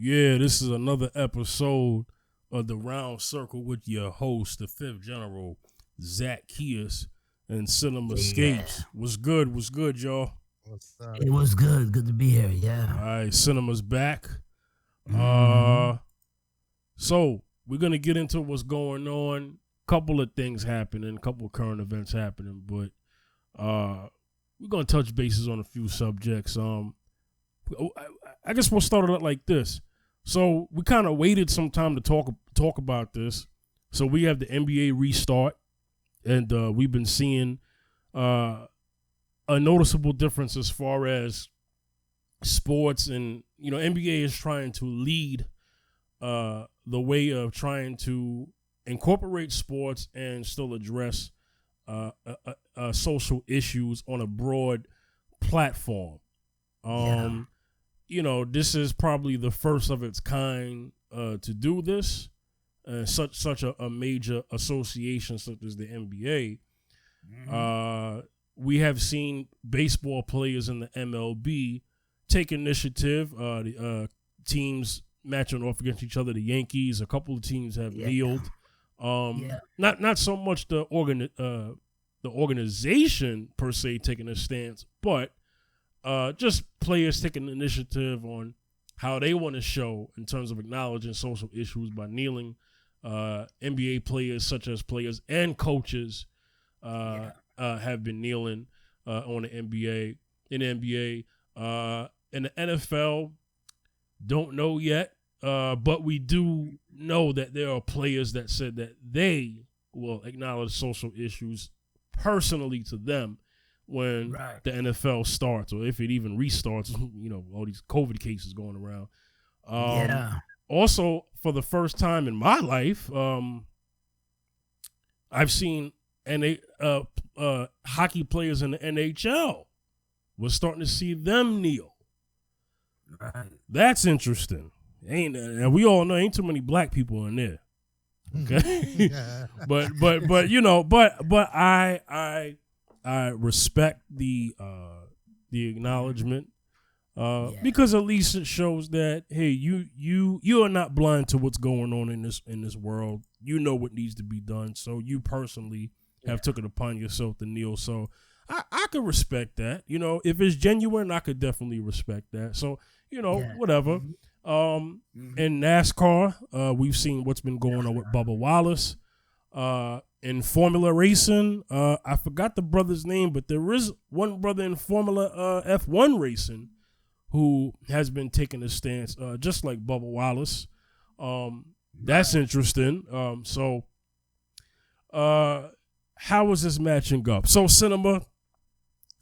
Yeah, this is another episode of the Round Circle with your host, the Fifth General, Zach Kias, and Cinema Yeah. Escapes. What's good? What's good, y'all? What's up? It was good. Good to be here. Yeah. All right, Cinema's back. Mhm. So we're gonna get into what's going on. Couple of things happening, couple of current events happening, but we're gonna touch bases on a few subjects. I guess we'll start it out like this. So we kind of waited some time to talk about this. So we have the NBA restart, and we've been seeing a noticeable difference as far as sports, and NBA is trying to lead the way of trying to incorporate sports and still address social issues on a broad platform. This is probably the first of its kind to do this. Such a major association such as the NBA. We have seen baseball players in the MLB take initiative. The teams matching off against each other. The Yankees, a couple of teams have kneeled. Not so much the organization per se taking a stance, but just players taking initiative on how they want to show in terms of acknowledging social issues by kneeling. NBA players, such as players and coaches, have been kneeling on the NBA. In the NBA, in the NFL, don't know yet, but we do know that there are players that said that they will acknowledge social issues personally to them when the NFL starts, or if it even restarts. All these COVID cases going around. Also, for the first time in my life, I've seen hockey players in the NHL. We're starting to see them kneel. Right. That's interesting. And we all know ain't too many black people in there. Okay, but I respect the acknowledgement. Because at least it shows that, hey, you are not blind to what's going on in this world. You know what needs to be done. So you personally have took it upon yourself to kneel. So I could respect that. If it's genuine, I could definitely respect that. So whatever. In NASCAR, we've seen what's been going on with Bubba Wallace. In Formula racing, I forgot the brother's name, but there is one brother in Formula F1 racing who has been taking a stance, just like Bubba Wallace. That's interesting. How is this matching up? So, Cinema,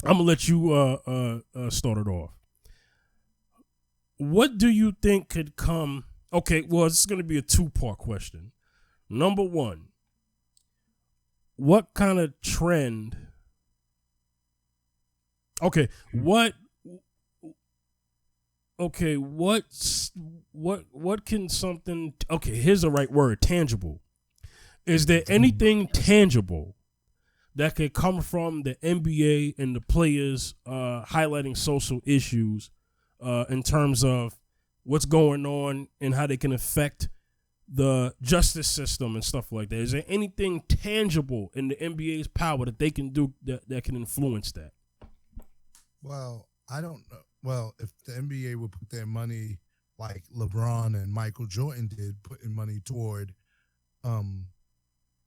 I'm gonna let you start it off. What do you think could come? Okay, well, it's going to be a two-part question. Number one, what kind of trend? Okay, what can something? Okay, here's the right word: tangible. Is there anything tangible that could come from the NBA and the players highlighting social issues in terms of what's going on and how they can affect the justice system and stuff like that? Is there anything tangible in the NBA's power that they can do that can influence that? Well, I don't know. Well, if the NBA would put their money like LeBron and Michael Jordan did, putting money toward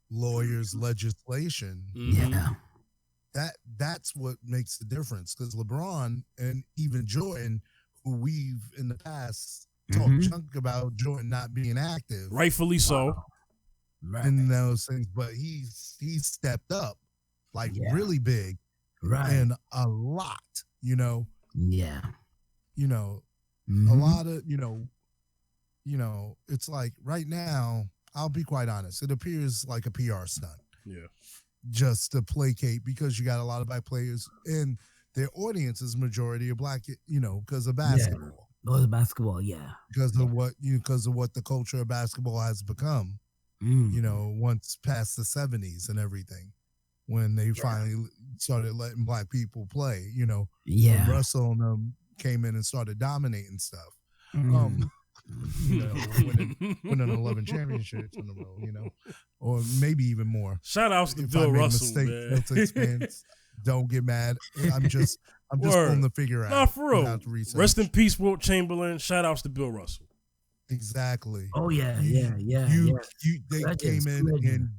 lawyers' legislation, that's what makes the difference. Because LeBron and even Jordan, who we've in the past talked junk about Jordan not being active, rightfully so, in those things, but he stepped up like really big, and a lot. A lot of it's like right now, I'll be quite honest, it appears like a PR stunt, just to placate, because you got a lot of black players and their audience is majority of black, because of basketball. Because of basketball, because of what the culture of basketball has become, once past the 70s and everything, when they finally started letting black people play, when Russell and them came in and started dominating stuff. winning 11 championships in a row, or maybe even more. Shout outs to If Bill I made a Russell, mistake, man. Celtics fans, don't get mad. I'm just pulling the figure out. Nah, for real. Without the research. Rest in peace, Wilt Chamberlain. Shout outs to Bill Russell. Exactly. Oh yeah. They came in Legends. and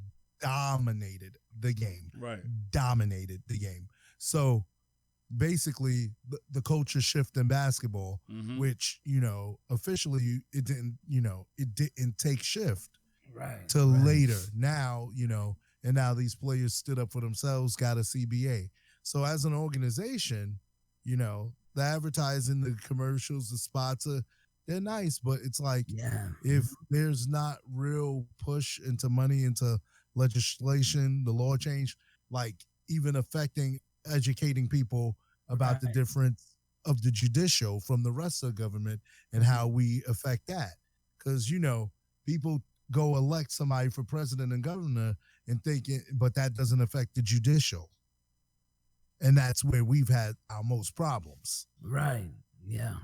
dominated the game. Right. Dominated the game. So basically the culture shift in basketball, which, officially it didn't take shift till later. Now, and now these players stood up for themselves, got a CBA. So as an organization, the advertising, the commercials, the spots they're nice, but it's like if there's not real push into money, into legislation, the law change, like even affecting educating people about the difference of the judicial from the rest of the government and how we affect that. Because, people go elect somebody for president and governor and thinking, but that doesn't affect the judicial. And that's where we've had our most problems. Right. Yeah.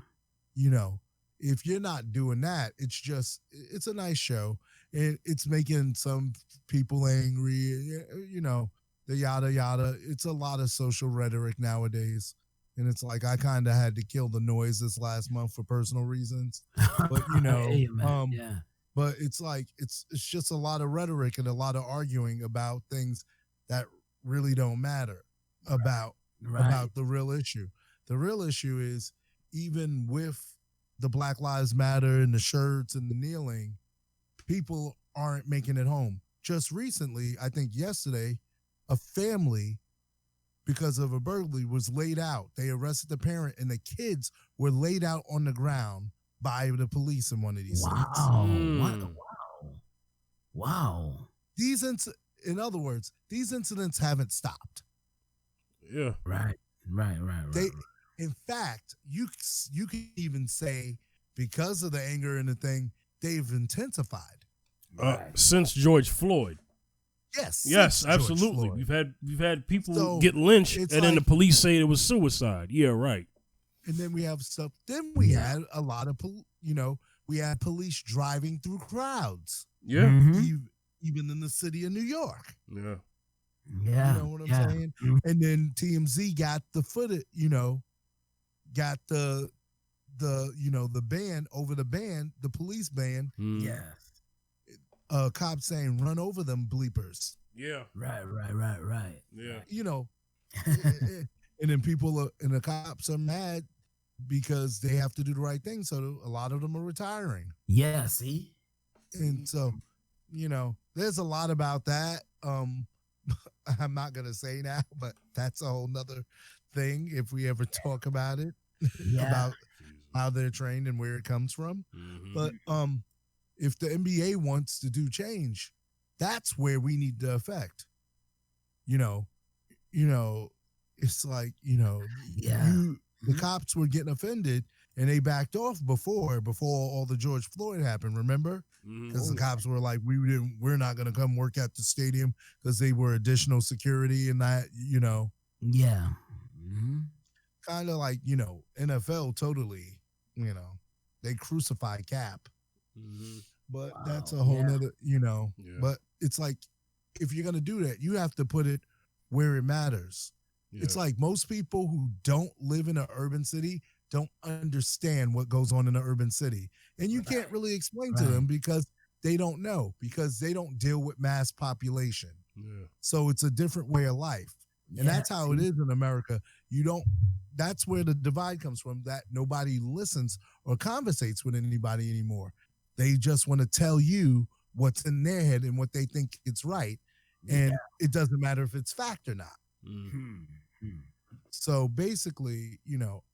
If you're not doing that, it's a nice show. It's making some people angry, the yada yada. It's a lot of social rhetoric nowadays. And it's like I kind of had to kill the noise this last month for personal reasons. But but it's like it's just a lot of rhetoric and a lot of arguing about things that really don't matter about the real issue. The real issue is, even with the Black Lives Matter and the shirts and the kneeling, people aren't making it home. Just recently, I think yesterday, a family, because of a burglary, was laid out. They arrested the parent, and the kids were laid out on the ground by the police in one of these states. Wow. In other words, these incidents haven't stopped. Yeah. Right. In fact, you could even say, because of the anger and the thing, they've intensified. Since George Floyd. Yes, absolutely. We've had people get lynched, and then the police say it was suicide. Yeah, right. And then we have stuff. Then we had a lot of, we had police driving through crowds. Yeah. Even in the city of New York. Yeah. Yeah. You know what I'm saying? And then TMZ got the footage, got the band over the band, the police band. Yeah. Cops saying, run over them bleepers. Yeah. Right. Yeah. And then and the cops are mad because they have to do the right thing. So a lot of them are retiring. Yeah, see? And so, there's a lot about that. I'm not going to say now, but that's a whole nother thing if we ever talk about it, about how they're trained and where it comes from. But if the NBA wants to do change, that's where we need to affect. It's like, the cops were getting offended and they backed off before all the George Floyd happened, remember? Because the cops were like, we're not going to come work at the stadium because they were additional security and that, Yeah. Kind of like, NFL totally, they crucify Cap. But that's a whole nother, but it's like, if you're going to do that, you have to put it where it matters. Yeah. It's like most people who don't live in an urban city don't understand what goes on in an urban city. And you can't really explain to them because they don't know, because they don't deal with mass population. Yeah. So it's a different way of life. And that's how it is in America. That's where the divide comes from, that nobody listens or conversates with anybody anymore. They just want to tell you what's in their head and what they think it's right. And it doesn't matter if it's fact or not. So basically,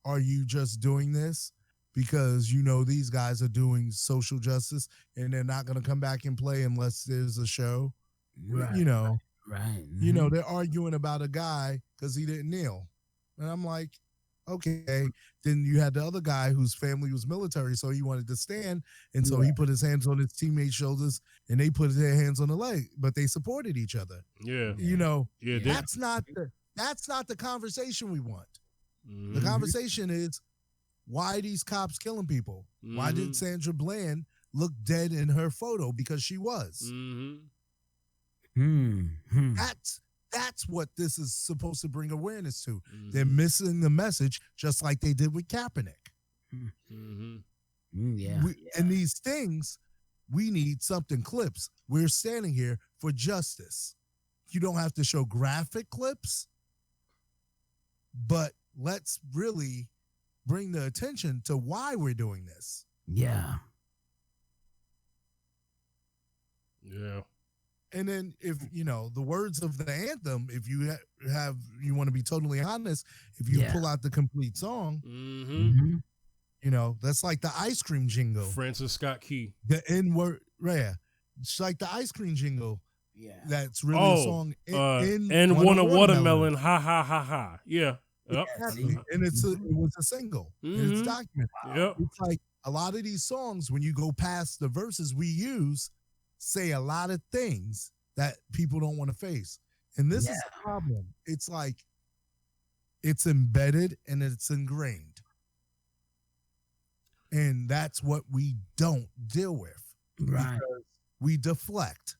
are you just doing this because these guys are doing social justice and they're not going to come back and play unless there's a show? Right. They're arguing about a guy because he didn't kneel. And I'm like, okay. Then you had the other guy whose family was military, so he wanted to stand. And so he put his hands on his teammates' shoulders and they put their hands on the leg, but they supported each other. Yeah. That's not the conversation we want. The conversation is, why are these cops killing people? Why Mm-hmm. did Sandra Bland look dead in her photo? Because she was. Mm-hmm. That's what this is supposed to bring awareness to. Mm-hmm. They're missing the message, just like they did with Kaepernick. Mm-hmm. And these things, we need something clips. We're standing here for justice. You don't have to show graphic clips, but let's really bring the attention to why we're doing this. Yeah. Yeah. And then if, the words of the anthem, if you you want to be totally honest, if you pull out the complete song, that's like the ice cream jingle. Francis Scott Key. The N-word, yeah. It's like the ice cream jingle. Yeah. That's really a song. And want a watermelon. Ha, ha, ha, ha. Yeah. Yep. Exactly. And it was a single. And it's documented. Yep. It's like a lot of these songs, when you go past the verses we use, say a lot of things that people don't want to face. And this is the problem. It's like it's embedded and it's ingrained. And that's what we don't deal with. Right. Because we deflect.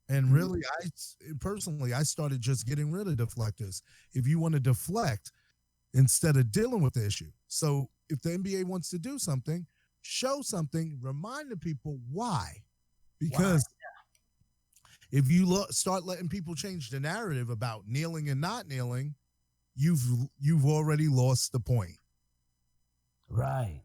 And really, I started just getting rid of deflectors. If you want to deflect instead of dealing with the issue. So if the NBA wants to do something, show something, remind the people why. Because if you start letting people change the narrative about kneeling and not kneeling, you've already lost the point. Right.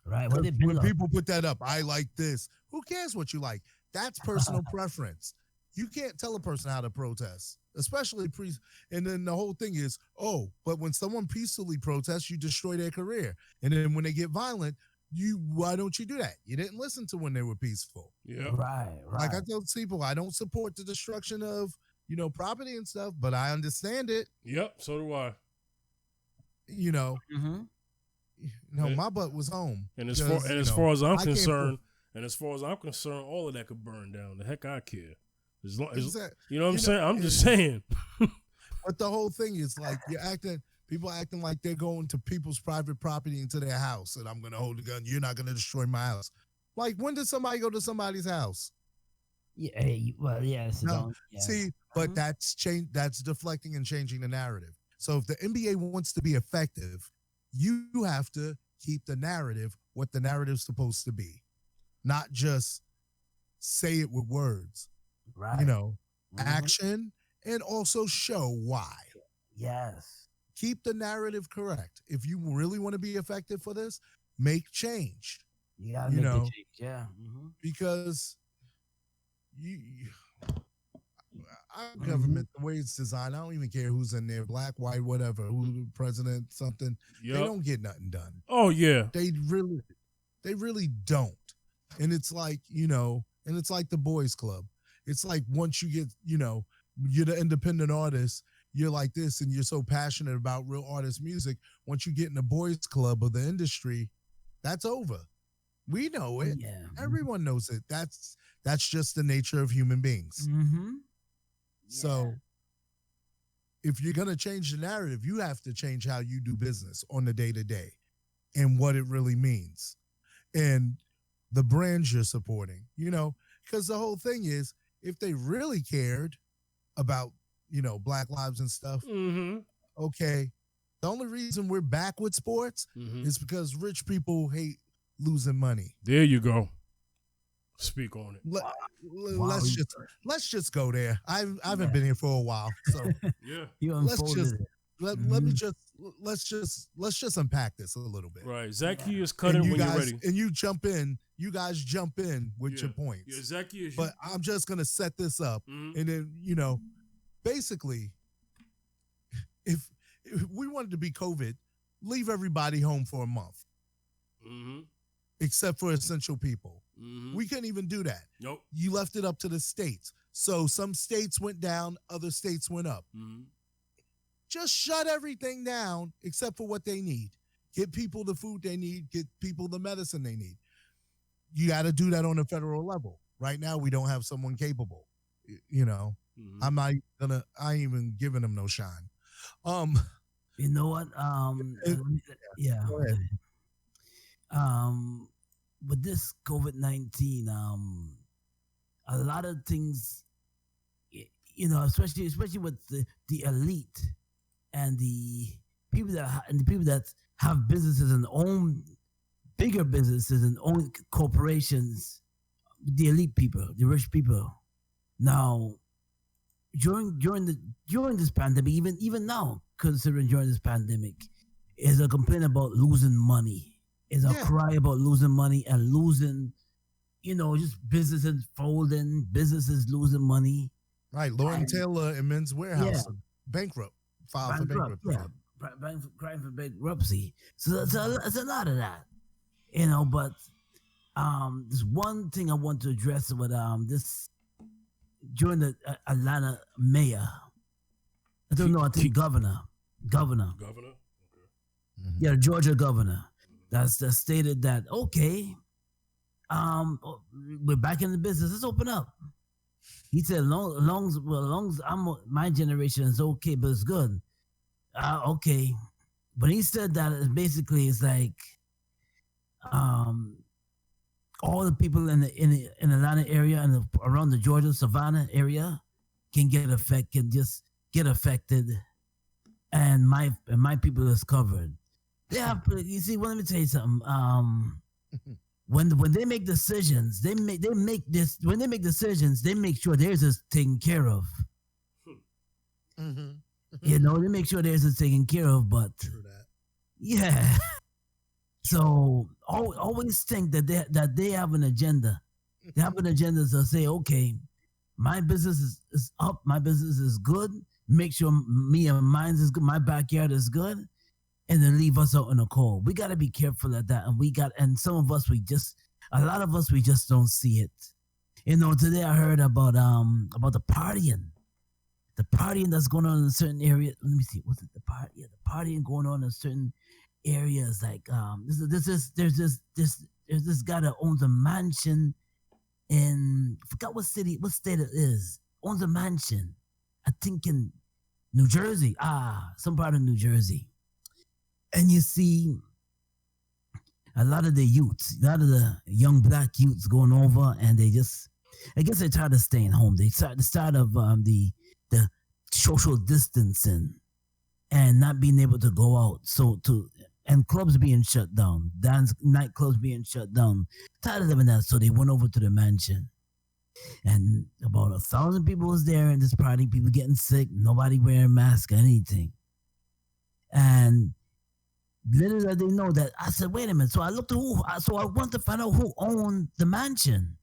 When people put that up, I like this. Who cares what you like? That's personal preference. You can't tell a person how to protest, especially and then the whole thing is, but when someone peacefully protests, you destroy their career. And then when they get violent, why don't you do that? You didn't listen to when they were peaceful. Yeah. Right. Like I tell people, I don't support the destruction of, property and stuff, but I understand it. Yep. So do I. My butt was home. And as far as I'm concerned, all of that could burn down. The heck I care. As long, you know what I'm saying? I'm just saying. But the whole thing is like people acting like they're going to people's private property into their house, and I'm going to hold a gun. You're not going to destroy my house. Like, when did somebody go to somebody's house? Yeah. No, see, but that's deflecting and changing the narrative. So if the NBA wants to be effective, you have to keep the narrative what the narrative's supposed to be, not just say it with words. Right. Action, and also show why. Yes. Keep the narrative correct. If you really want to be effective for this, make change. You gotta make the change. Yeah. Because our government, the way it's designed, I don't even care who's in there, black, white, whatever, who president, something. Yep. They don't get nothing done. Oh yeah. They really don't. And it's like, and it's like the boys club. It's like once you get, you're the independent artist, you're like this, and you're so passionate about real artist music. Once you get in the boys club of the industry, that's over. We know it. Yeah. Everyone knows it. That's just the nature of human beings. So if you're going to change the narrative, you have to change how you do business on the day-to-day and what it really means. And the brands you're supporting, because the whole thing is, if they really cared about, Black lives and stuff, okay, the only reason we're back with sports is because rich people hate losing money. There you go. Speak on it. Let's just go there. I haven't been here for a while, so You let's just unpack this a little bit. Right, Zachy is cutting when you're ready, and you jump in. You guys jump in with your points. Yeah, Zachy is. But I'm just gonna set this up, and then basically, if we wanted to be COVID, leave everybody home for a month, except for essential people. We couldn't even do that. Nope. You left it up to the states. So some states went down, other states went up. Just shut everything down except for what they need. Get people the food they need, get people the medicine they need. You got to do that on a federal level. Right now, we don't have someone capable. I ain't even giving them no shine. You know what? Go ahead. with this COVID-19, a lot of things, especially with the elite and the people that have businesses and own bigger businesses and own corporations, the elite people, the rich people. Now, during this pandemic, even now, considering during this pandemic, is a complaint about losing money, is a cry about losing money and losing, just businesses folding, businesses losing money. Right, Lauren Taylor and Men's Warehouse bankrupt, filed for bankruptcy. Crying for bankruptcy. So it's a lot of that, But there's one thing I want to address with this during the Atlanta mayor. I don't know. I think governor. Governor. Okay. Yeah, the Georgia governor. That stated that we're back in the business. Let's open up. He said, long as my generation is okay, but it's good. Okay. But he said that basically it's like all the people in the Atlanta area and around the Georgia Savannah area can just get affected, and my people is covered. You see, let me tell you something. When they make decisions, they make sure theirs is taken care of. Mm-hmm. They make sure theirs is taken care of. But True that. Yeah. So always think that they have an agenda. They have an agenda to say, okay, my business is up, my business is good. Make sure me and mine is good, my backyard is good, and then leave us out in the cold. We got to be careful of that, and some of us a lot of us we just don't see it. Today I heard about the partying that's going on in a certain area. Let me see, was it the party? Yeah, the partying going on in certain areas, like there's this guy that owns a mansion in, I forgot what state it is, owns a mansion, I think in New Jersey, some part of New Jersey. And you see a lot of the young black youths going over, and I guess they're tired of staying home. They tired of the social distancing and not being able to go out. And clubs being shut down, nightclubs being shut down. Tired of living that, so they went over to the mansion. And about 1,000 people was there in this party, people getting sick, nobody wearing masks or anything. And little did they know that, I said, wait a minute. So I looked at I wanted to find out who owned the mansion.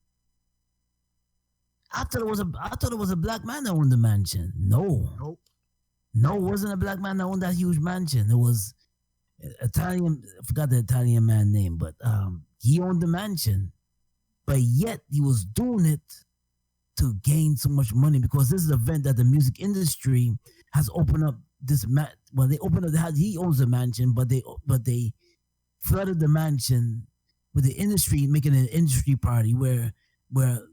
I thought it was a black man that owned the mansion. Nope. No, it wasn't a black man that owned that huge mansion. It was Italian, I forgot the Italian man name, but he owned the mansion, but yet he was doing it to gain so much money, because this is an event that the music industry has opened up they opened up he owns the mansion, but they flooded the mansion with the industry, making an industry party where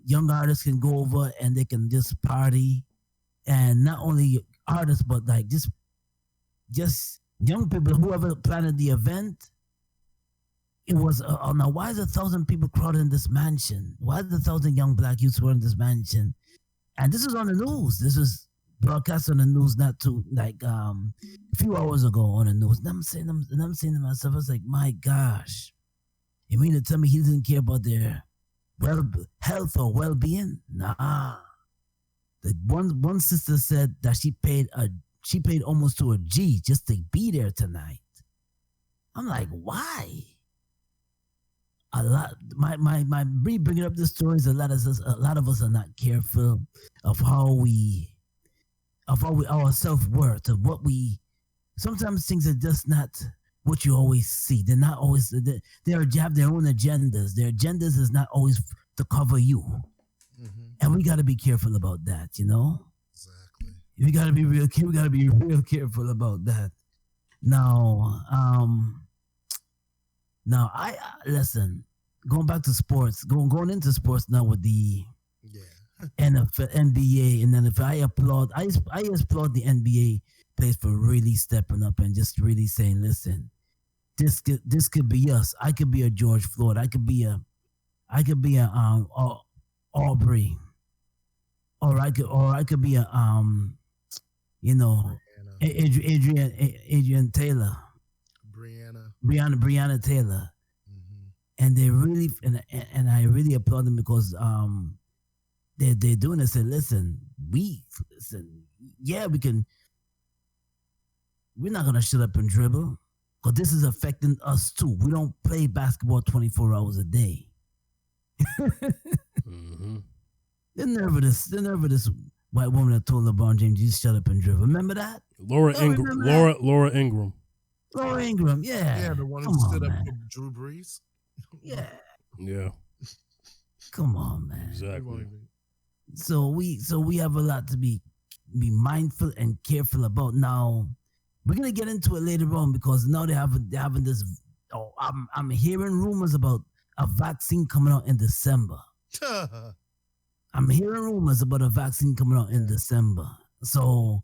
young artists can go over and they can just party, and not only artists but like just young people, whoever planned the event. It was now, why is 1,000 people crowded in this mansion? Why is 1,000 young black youths were in this mansion? And this was on the news. This was broadcast on the news not too a few hours ago on the news. And I'm saying to myself, I was like, my gosh, you mean to tell me he didn't care about their health or well-being? Nah. The one sister said that she paid almost to a G just to be there tonight. I'm like, why? A lot. My bringing up this story is a lot of us are not careful of our self-worth, of what we. Sometimes things are just not what you always see. They're not always. They have their own agendas. Their agendas is not always to cover you, and we got to be careful about that. Exactly. We got to be real. We got to be real careful about that. Now, I listen. Going back to sports, going into sports now with the NFL, NBA, and then I applaud the NBA players for really stepping up and just really saying, listen, this could be us. I could be a George Floyd. I could be a Aubrey, or I could be a you know, Adrian Taylor, Breonna Taylor, and they really and I really applaud them because they're doing it. Say, listen, yeah, we can. We're not gonna shut up and dribble because this is affecting us too. We don't play basketball 24 hours a day. Mm-hmm. The nerve of this white woman that told LeBron James, "You shut up and dribble." Remember that? Laura Ingram. Laura Ingram. Laura Ingram, yeah. Yeah, the one who stood up for Drew Brees. Yeah. Yeah. Come on, man. Exactly. So we have a lot to be mindful and careful about. Now we're gonna get into it later on because now they're having this. Oh, I'm hearing rumors about a vaccine coming out in December. I'm hearing rumors about a vaccine coming out in December. So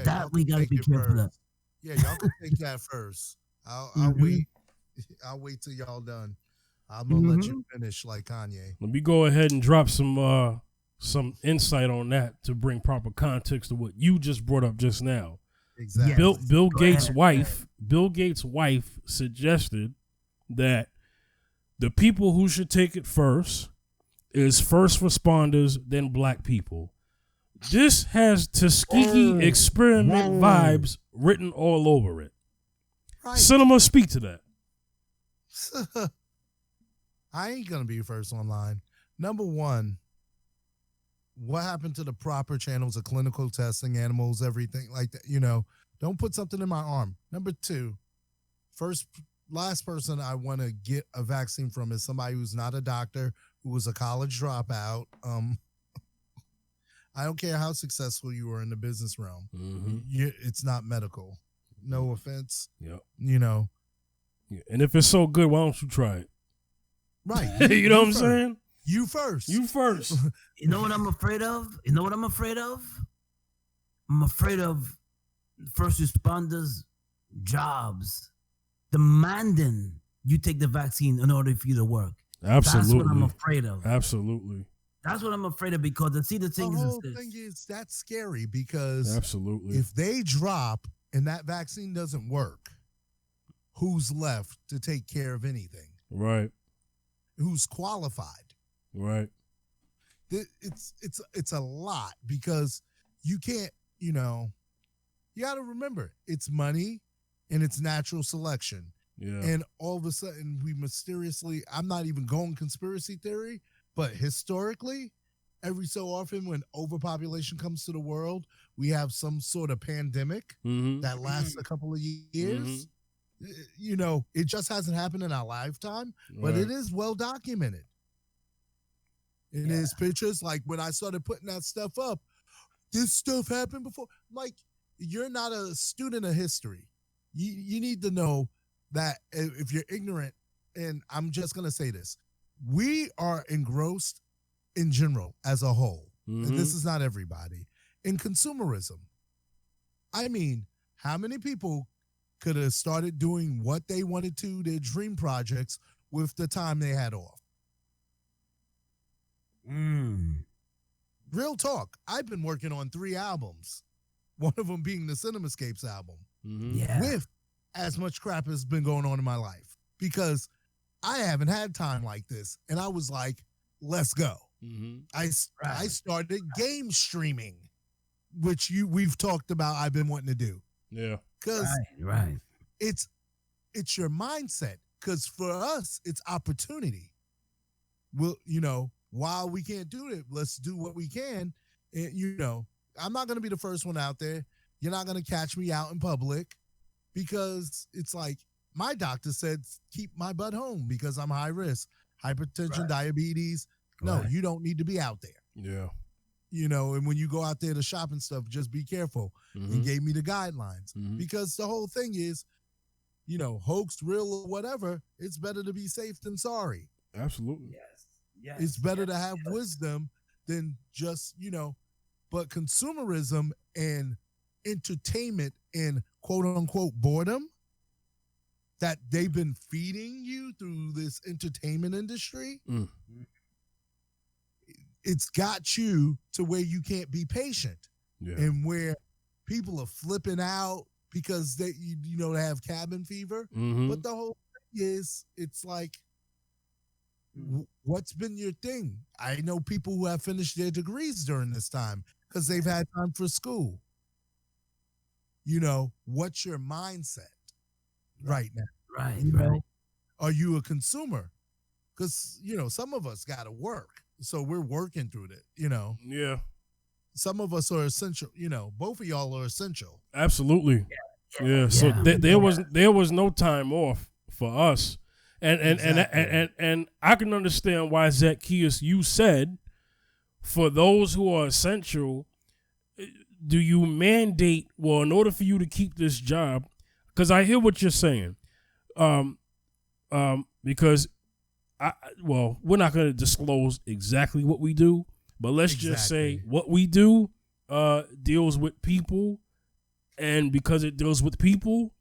that we gotta be careful of. Yeah, y'all can take that first. I'll wait. I'll wait till y'all done. I'm gonna let you finish like Kanye. Let me go ahead and drop some insight on that to bring proper context to what you just brought up just now. Exactly. Bill Gates' wife suggested that the people who should take it first is first responders, then black people. This has Tuskegee experiment vibes written all over it. Right. Cinema, speak to that. I ain't gonna be first online. Number one, what happened to the proper channels of clinical testing, animals, everything like that? Don't put something in my arm. Number two, last person I want to get a vaccine from is somebody who's not a doctor, who was a college dropout. I don't care how successful you are in the business realm. Mm-hmm. It's not medical. No offense. Yep. Yeah. And if it's so good, why don't you try it? Right. You know what I'm saying? You first. You first. You know what I'm afraid of? I'm afraid of first responders, jobs, demanding you take the vaccine in order for you to work. Absolutely. That's what I'm afraid of. Absolutely. That's what I'm afraid of because the whole thing is that's scary because absolutely, if they drop and that vaccine doesn't work, who's left to take care of anything? Right. Who's qualified? Right. It's a lot because you can't, you got to remember it's money and it's natural selection. Yeah. And all of a sudden we mysteriously, I'm not even going conspiracy theory, but historically, every so often when overpopulation comes to the world, we have some sort of pandemic that lasts a couple of years. It just hasn't happened in our lifetime, but it is well documented. It is pictures. Like when I started putting that stuff up, this stuff happened before. Like, you're not a student of history. You need to know that if you're ignorant, and I'm just going to say this, we are engrossed in general as a whole, and this is not everybody, in consumerism. I mean, how many people could have started doing what they wanted to, their dream projects, with the time they had off? Real talk. I've been working on 3 albums, one of them being the CinemaScapes album, with as much crap has been going on in my life because I haven't had time like this. And I was like, let's go. I started game streaming, which we've talked about I've been wanting to do. Yeah. Because it's your mindset. Because for us, it's opportunity. Well, while we can't do it, let's do what we can. And, I'm not going to be the first one out there. You're not going to catch me out in public because it's like my doctor said, keep my butt home because I'm high risk, hypertension, diabetes. No, you don't need to be out there. Yeah. And when you go out there to shop and stuff, just be careful. And gave me the guidelines because the whole thing is, hoax, real or whatever, it's better to be safe than sorry. Absolutely. Yes. It's better to have wisdom than just, but consumerism and entertainment and quote unquote boredom that they've been feeding you through this entertainment industry, it's got you to where you can't be patient, and where people are flipping out because they they have cabin fever. But the whole thing is, it's like, what's been your thing? I know people who have finished their degrees during this time because they've had time for school. What's your mindset right now? Right. Are you a consumer? Because, some of us got to work. So we're working through it, Yeah. Some of us are essential, both of y'all are essential. Absolutely. Yeah. So there was no time off for us. And I can understand why, Zacchaeus, you said, for those who are essential, do you mandate, well, in order for you to keep this job, because I hear what you're saying, because we're not going to disclose exactly what we do, but let's just say what we do deals with people, and because it deals with people,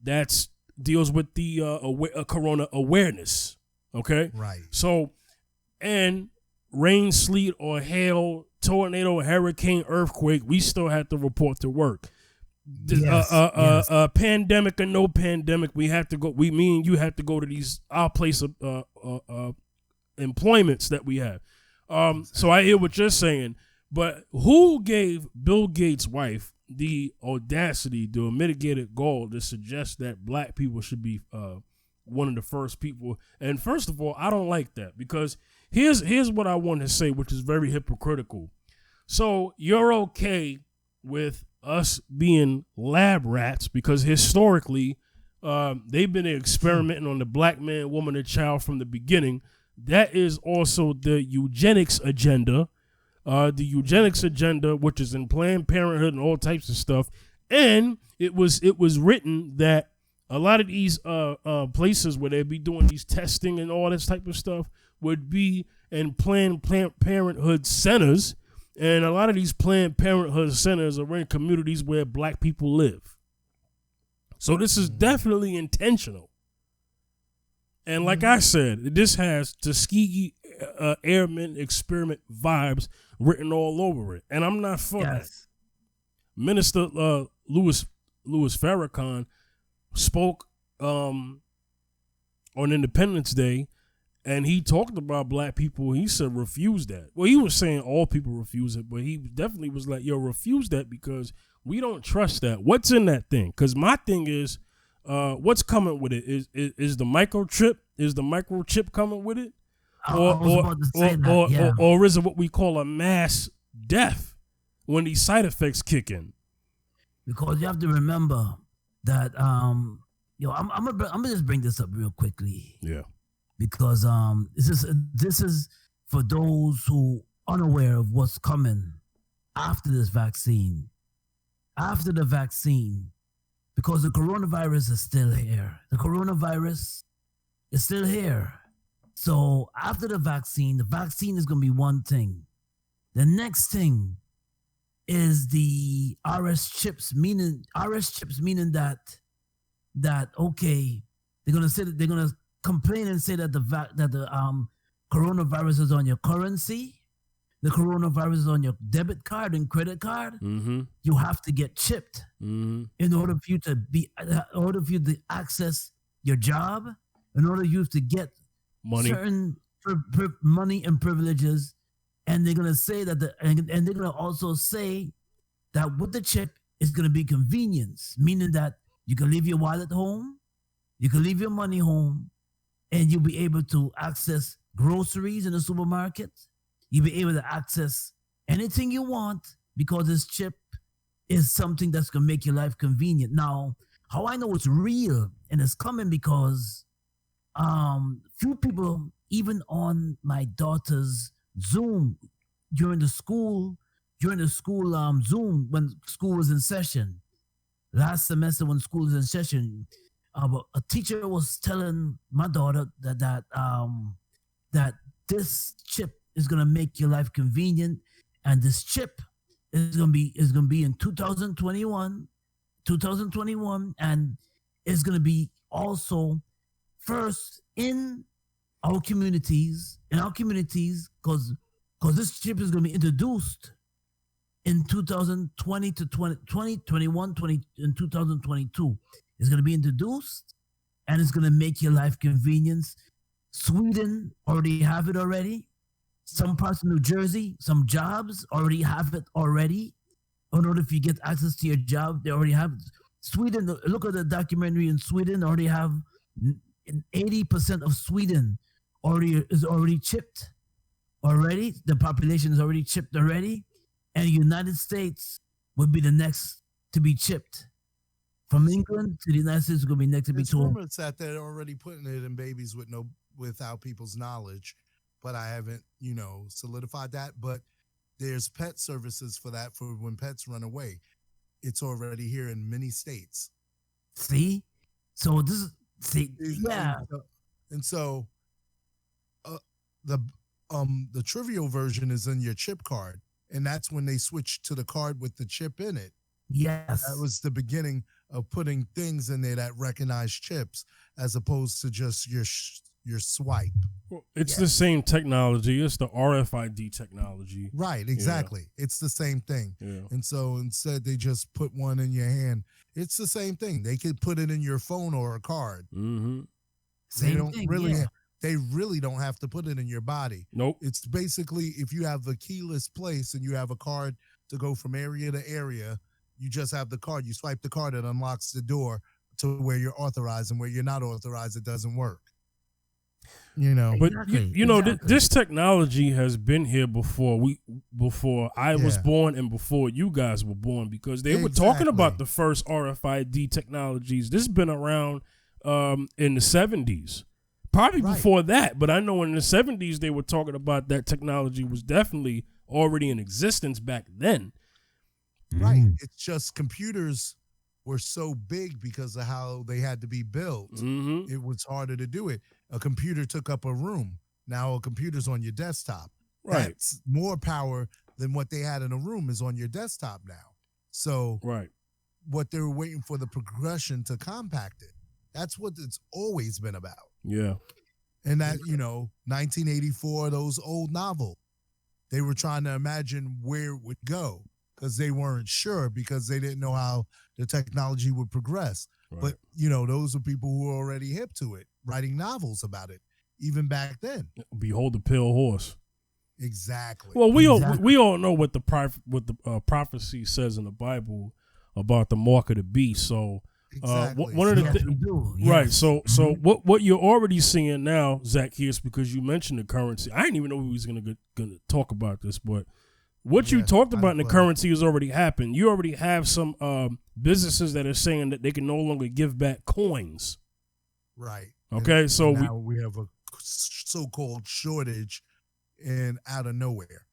that's deals with the corona awareness. Okay, right. So, and rain, sleet, or hail, tornado, hurricane, earthquake, we still have to report to work. Pandemic or no pandemic, we have to go. Me and you have to go to our place of employments that we have. So I hear what you're saying, but who gave Bill Gates' wife the audacity, the mitigated goal to suggest that black people should be one of the first people? And first of all, I don't like that, because here's what I want to say, which is very hypocritical. So you're okay with us being lab rats because historically they've been experimenting on the black man, woman, and child from the beginning. That is also the eugenics agenda. The eugenics agenda, which is in Planned Parenthood and all types of stuff. And it was written that a lot of these places where they'd be doing these testing and all this type of stuff would be in Planned Parenthood centers. And a lot of these Planned Parenthood centers are in communities where black people live. So this is definitely intentional. And like I said, this has Tuskegee Airmen experiment vibes written all over it. And I'm not for that. Minister Louis Farrakhan spoke on Independence Day, and he talked about black people. He said, refuse that. Well, he was saying all people refuse it, but he definitely was like, yo, refuse that because we don't trust that. What's in that thing? Because my thing is, what's coming with it? Is the microchip? Is the microchip coming with it? Or is it what we call a mass death when these side effects kick in? Because you have to remember that, I'm gonna just bring this up real quickly. Yeah. Because this is for those who unaware of what's coming after this vaccine. After the vaccine, because the coronavirus is still here. The coronavirus is still here. So after the vaccine is going to be one thing. The next thing is the RS chips, meaning that okay, they're going to say that they're going to complain and say that the coronavirus is on your currency, the coronavirus is on your debit card and credit card. Mm-hmm. You have to get chipped in order for you to access your job, in order for you to get money, certain money and privileges. And they're gonna say that and they're gonna also say that with the chip is gonna be convenience, meaning that you can leave your wallet home, you can leave your money home, and you'll be able to access groceries in the supermarket. You'll be able to access anything you want because this chip is something that's going to make your life convenient. Now, how I know it's real and it's coming because few people, even on my daughter's Zoom during the school Zoom when school was in session, last semester when school was in session, a teacher was telling my daughter that this chip is gonna make your life convenient, and this chip is gonna be in 2021, and it's gonna be also first in our communities, because this chip is going to be introduced in 2020 to 2021, 20 in 2022. It's going to be introduced, and it's going to make your life convenience. Sweden already have it already. Some parts of New Jersey, some jobs already have it already. In order if you get access to your job, they already have it. Sweden, look at the documentary in Sweden, already have 80% of Sweden is already chipped already. The population is already chipped already. And the United States would be the next to be chipped. From England to the United States is going to be next to be told. Rumors that they're already putting it in babies without people's knowledge, but I haven't, solidified that. But there's pet services for that for when pets run away. It's already here in many states. See? So this is, yeah. And so the trivial version is in your chip card, and that's when they switched to the card with the chip in it. Yes. That was the beginning of putting things in there that recognize chips as opposed to just your swipe. Well, it's the same technology. It's the RFID technology. Right, exactly. Yeah. It's the same thing. Yeah. And so instead they just put one in your hand. It's the same thing. They could put it in your phone or a card. Mm-hmm. They really don't have to put it in your body. Nope. It's basically if you have a keyless place and you have a card to go from area to area, you just have the card. You swipe the card, it unlocks the door to where you're authorized, and where you're not authorized, it doesn't work. But this technology has been here before I was born and before you guys were born, because they were talking about the first RFID technologies. This has been around in the 70s, probably before that. But I know in the 70s they were talking about that technology was definitely already in existence back then. Right. It's just computers were so big because of how they had to be built. Mm-hmm. It was harder to do it. A computer took up a room. Now a computer's on your desktop. Right. That's more power than what they had in a room is on your desktop now. So what they were waiting for the progression to compact it. That's what it's always been about. Yeah. And that, 1984, those old novels, they were trying to imagine where it would go because they weren't sure because they didn't know how the technology would progress. Right. But, those are people who were already hip to it, writing novels about it, even back then. Behold the pale horse. Exactly. Well, we all know what the prophecy says in the Bible about the mark of the beast. So, exactly. One of the right. So what you're already seeing now, Zacchaeus, because you mentioned the currency. I didn't even know we was gonna talk about this, but what you talked about in the currency has already happened. You already have some businesses that are saying that they can no longer give back coins. Right. Okay. And so now we have a so-called shortage and out of nowhere.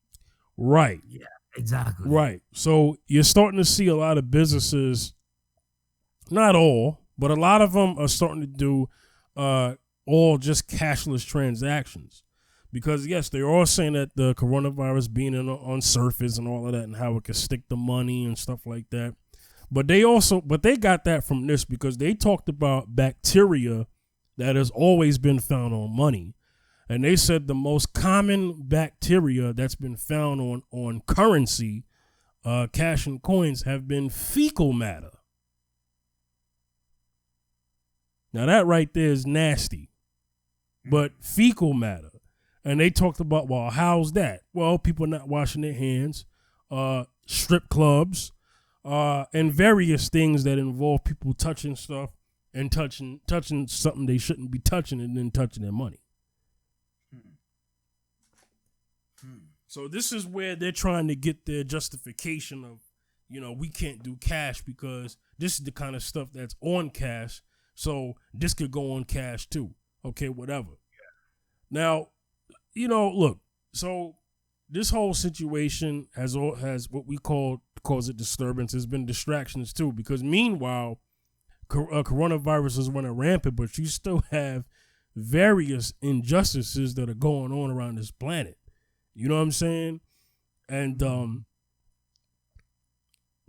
Right. Yeah. Exactly. Right. So you're starting to see a lot of businesses. Not all, but a lot of them are starting to do all just cashless transactions. Because, yes, they're all saying that the coronavirus being on surface and all of that and how it can stick to money and stuff like that. But they got that from this because they talked about bacteria that has always been found on money. And they said the most common bacteria that's been found on currency, cash and coins, have been fecal matter. Now that right there is nasty, but fecal matter. And they talked about, well, how's that? Well, people not washing their hands, strip clubs, and various things that involve people touching stuff and touching something they shouldn't be touching and then touching their money. So this is where they're trying to get their justification of, we can't do cash because this is the kind of stuff that's on cash. So this could go on cash too. Okay, whatever. Yeah. Now, look, so this whole situation has what we calls it disturbance. There's been distractions too, because meanwhile, coronavirus is running rampant, but you still have various injustices that are going on around this planet. You know what I'm saying? And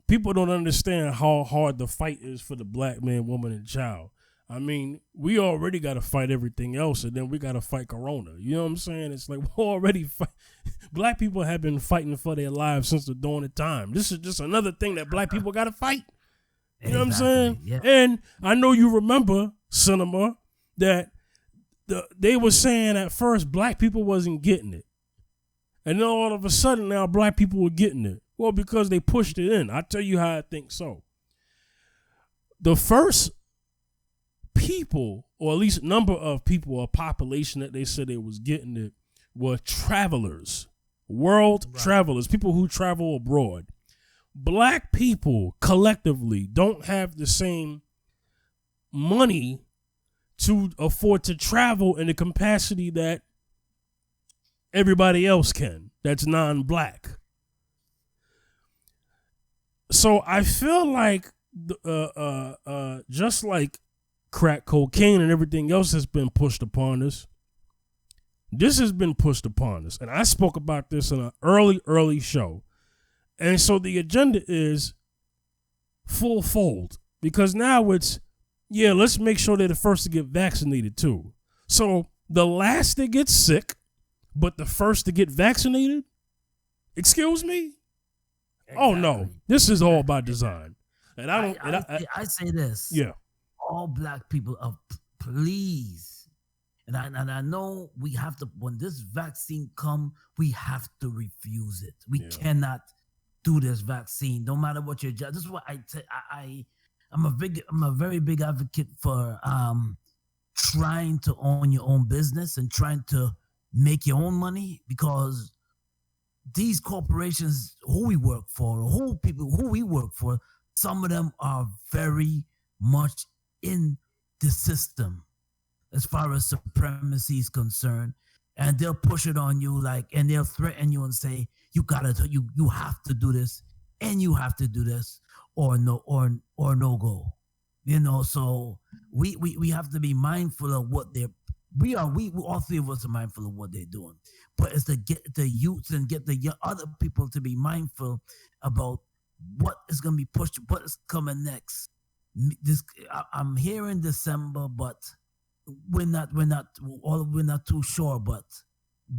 people don't understand how hard the fight is for the black man, woman, and child. I mean, we already got to fight everything else, and then we got to fight Corona. You know what I'm saying? It's like we're already black people have been fighting for their lives since the dawn of time. This is just another thing that black people got to fight. You know what I'm saying? Yeah. And I know you remember, Cinema, that they were saying at first black people wasn't getting it. And then all of a sudden now black people were getting it. Well, because they pushed it in. I'll tell you how I think so. The first people, or at least number of people or population that they said they was getting it, were travelers, world travelers, people who travel abroad. Black people collectively don't have the same money to afford to travel in the capacity that everybody else can that's non-black. So I feel like just like crack cocaine and everything else has been pushed upon us, this has been pushed upon us. And I spoke about this in an early show. And so the agenda is full fold, because now it's, let's make sure they're the first to get vaccinated too. So the last to get sick, but the first to get vaccinated? Excuse me? Exactly. Oh no, this is all by design. And I say this. Yeah. All black people, please. And I know we have to, when this vaccine come, we have to refuse it. We cannot do this vaccine, no matter what your job. This is what I'm a very big advocate for trying to own your own business and trying to make your own money, because these corporations who we work for, who we work for, some of them are very much in the system as far as supremacy is concerned, and they'll push it on you, and they'll threaten you and say, you have to do this, and you have to do this, or no go. So we have to be mindful of what we all three of us are mindful of what they're doing. But it's to get the youth and get the other people to be mindful about what is going to be pushed, what is coming next. I'm hearing December, but we're not too sure, but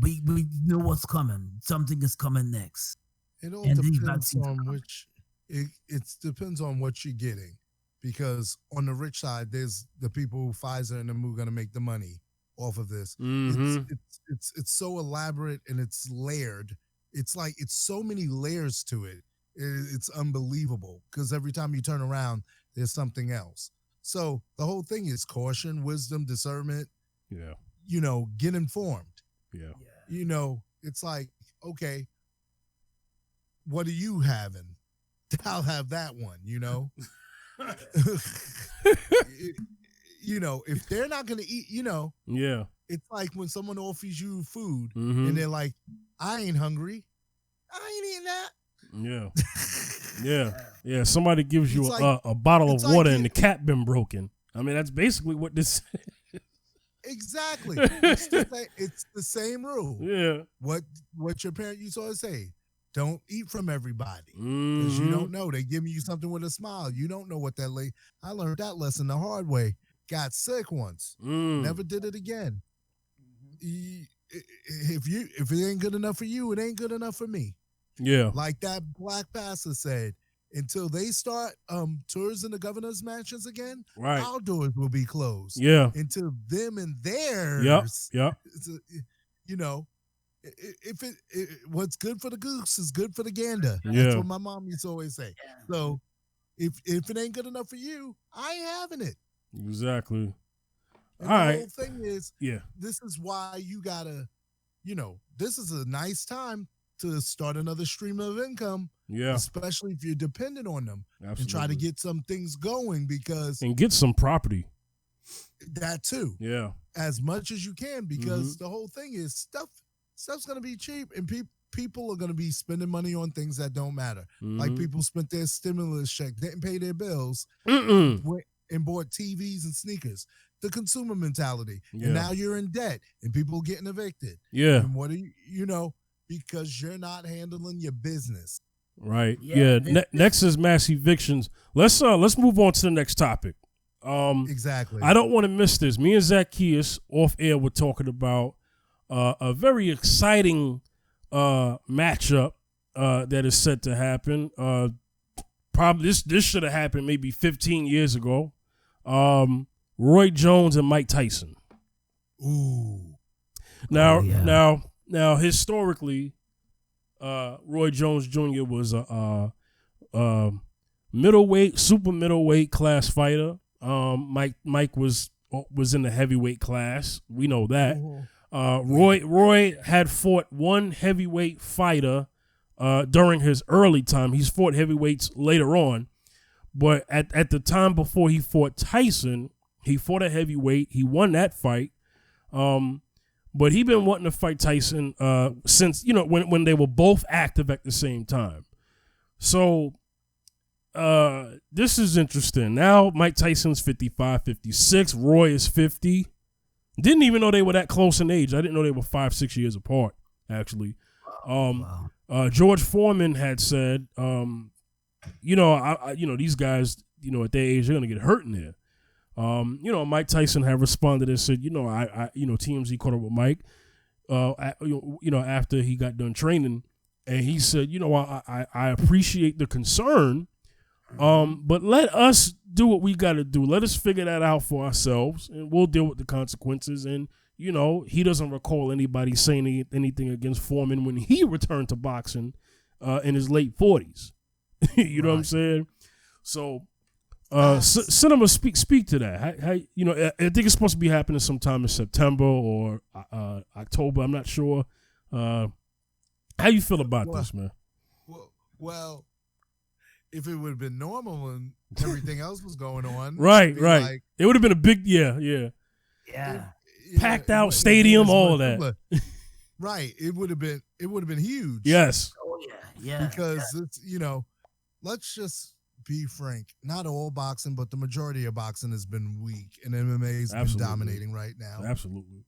we know what's coming. Something is coming next. It all depends on which. It depends on what you're getting, because on the rich side, there's the people who Pfizer and them who are going to make the money off of this. Mm-hmm. It's so elaborate and it's layered. It's like it's so many layers to it. It's unbelievable, because every time you turn around, there's something else. So the whole thing is caution, wisdom, discernment. Yeah. Get informed. Yeah. It's like, okay, what are you having? I'll have that one, if they're not going to eat, Yeah. It's like when someone offers you food and they're like, I ain't hungry. I ain't eating that. Yeah. Yeah. Somebody gives you a bottle of water and the cap been broken. I mean, that's basically what this is. Exactly. It's the same rule. Yeah. What your parent used to always say, don't eat from everybody, because you don't know. They give you something with a smile. You don't know what that I learned that lesson the hard way. Got sick once. Never did it again. If it ain't good enough for you, it ain't good enough for me. Yeah. Like that black pastor said, until they start tours in the governor's mansions again, right, our doors will be closed. Yeah. Until them and theirs. Yep. If what's good for the goose is good for the gander. Yeah. That's what my mom used to always say. So if it ain't good enough for you, I ain't having it. Exactly. And all the right. whole thing is, this is why you gotta, this is a nice time to start another stream of income. Yeah. Especially if you're dependent on them. Absolutely. And try to get some things going, and get some property. That too. Yeah. As much as you can, because the whole thing is stuff's going to be cheap, and people are going to be spending money on things that don't matter. Like people spent their stimulus check, didn't pay their bills, and bought TVs and sneakers. The consumer mentality. Yeah. And now you're in debt, and people getting evicted. Yeah. And what do you because you're not handling your business. Right. Yeah. Next is mass evictions. Let's move on to the next topic. Exactly. I don't want to miss this. Me and Zacchaeus off air were talking about a very exciting matchup that is set to happen. Probably this should have happened maybe 15 years ago. Roy Jones and Mike Tyson. Ooh. Now historically, Roy Jones Jr. was a middleweight, super middleweight class fighter. Mike was in the heavyweight class. We know that. Roy had fought one heavyweight fighter during his early time. He's fought heavyweights later on, but at the time before he fought Tyson, he fought a heavyweight. He won that fight. But he been wanting to fight Tyson since, when they were both active at the same time. So this is interesting. Now Mike Tyson's 55, 56. Roy is 50. Didn't even know they were that close in age. I didn't know they were 5-6 years apart, actually. George Foreman had said, these guys, at their age, they're going to get hurt in there. Mike Tyson had responded and said, TMZ caught up with Mike, after he got done training, and he said, I appreciate the concern, but let us do what we got to do. Let us figure that out for ourselves, and we'll deal with the consequences. And he doesn't recall anybody saying anything against Foreman when he returned to boxing in his late 40s. You know what I'm saying? So. Cinema, speak to that. How I think it's supposed to be happening sometime in September or October. I'm not sure. How you feel about this, man? Well, if it would have been normal when everything else was going on, right. Like, it would have been a big, yeah. Packed out stadium, all of that. Right. It would have been huge. Yes. Oh yeah. Because it's let's just be frank, not all boxing, but the majority of boxing has been weak, and MMA has been dominating right now. Absolutely.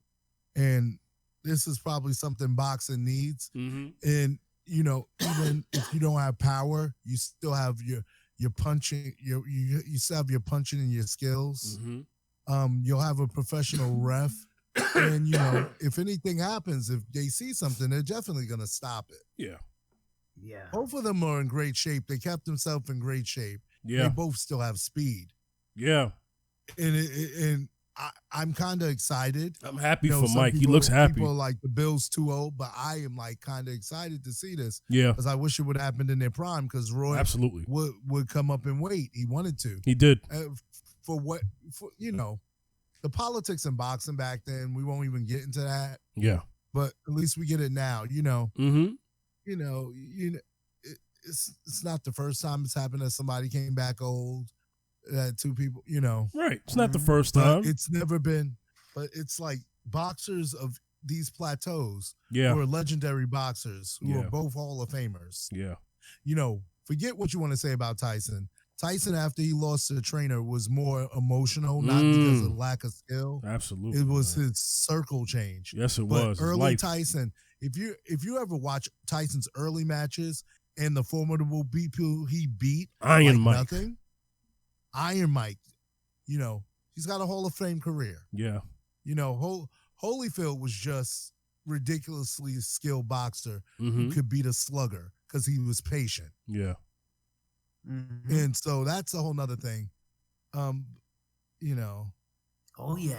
And this is probably something boxing needs. Mm-hmm. And even if you don't have power, you still have your punching. You still have your punching and your skills. Mm-hmm. You'll have a professional ref, and if anything happens, if they see something, they're definitely gonna stop it. Yeah. Yeah. Both of them are in great shape. They kept themselves in great shape. Yeah. They both still have speed. Yeah. And I'm kind of excited. I'm happy for Mike. He looks happy. People are like, the Bill's too old, but I am like kind of excited to see this. Yeah. Because I wish it would have happened in their prime, because Roy absolutely would come up in weight. He wanted to. He did. For the politics in boxing back then, we won't even get into that. Yeah. But at least we get it now, Mm-hmm. It's not the first time it's happened that somebody came back old. That two people, right. It's not the first time. But it's never been. But it's like boxers of these plateaus who are legendary boxers who are both Hall of Famers. Yeah. Forget what you want to say about Tyson. Tyson, after he lost to the trainer, was more emotional, not because of lack of skill. Absolutely. It was his circle change. Yes, it was. Early Tyson, if you ever watch Tyson's early matches and the formidable people he beat, Iron Mike. Nothing. Iron Mike, he's got a Hall of Fame career. Yeah. Holyfield was just ridiculously skilled boxer who could beat a slugger because he was patient. Yeah. Mm-hmm. And so that's a whole nother thing. Oh yeah.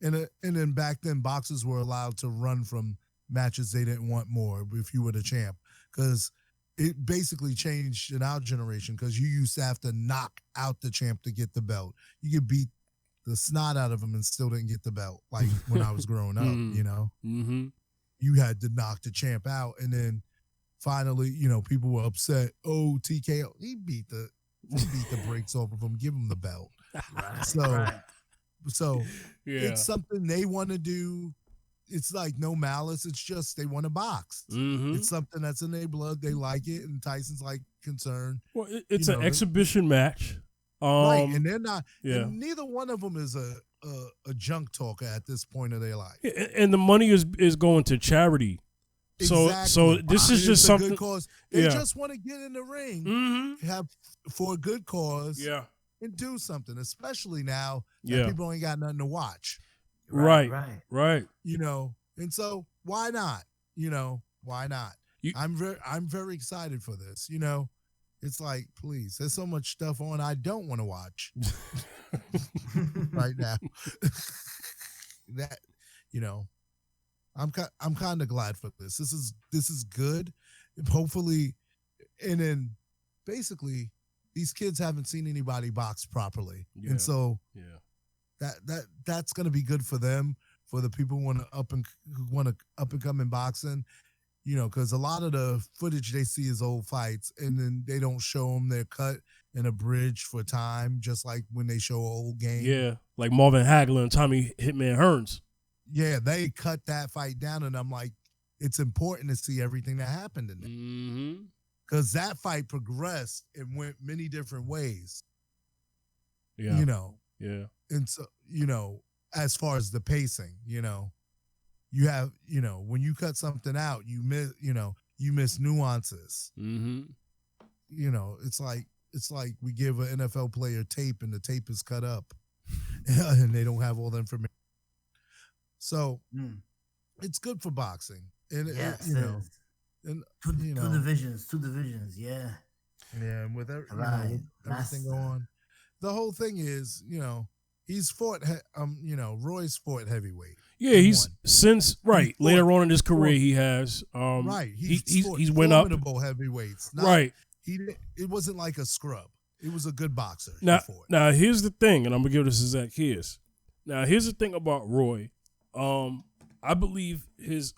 And then back then, boxers were allowed to run from matches they didn't want more if you were the champ, because it basically changed in our generation, because you used to have to knock out the champ to get the belt. You could beat the snot out of him and still didn't get the belt, like when I was growing up, Mm-hmm. You had to knock the champ out, and then finally, people were upset. Oh, TKO. He beat the brakes off of him, give him the belt. Right. So it's something they want to do. It's like no malice. It's just they want to box. Mm-hmm. It's something that's in their blood. They like it, and Tyson's like concerned. Well, it's an exhibition match. Right, and they're not. Yeah. And neither one of them is a junk talker at this point of their life. And the money is going to charity. Exactly. So this is just something. Good cause. They just want to get in the ring, have for a good cause. Yeah. and do something, especially now that people ain't got nothing to watch. Right. And so why not? Why not? I'm very excited for this. It's like, please, there's so much stuff on I don't want to watch right now. That I'm kind of glad for this. This is good. Hopefully, and then basically these kids haven't seen anybody box properly, and so that's gonna be good for them, for the people who want to up and come in boxing. Because a lot of the footage they see is old fights, and then they don't show them their cut and a bridge for time, just like when they show an old game. Yeah, like Marvin Hagler and Tommy Hitman Hearns. Yeah, they cut that fight down, and I'm like, it's important to see everything that happened in it. Because that fight progressed and went many different ways. Yeah. Yeah. And so, as far as the pacing, you have, when you cut something out, you miss nuances. It's like we give an NFL player tape and the tape is cut up and they don't have all the information. So it's good for boxing. And and two divisions, yeah. Yeah, and with everything going on, the whole thing is, he's fought, Roy's fought heavyweight. Yeah, he's since later on in his career he has he's went up heavyweights. It wasn't like a scrub. It was a good boxer. Now here's the thing, and I'm gonna give this to Zach Hears. Now here's the thing about Roy. I believe his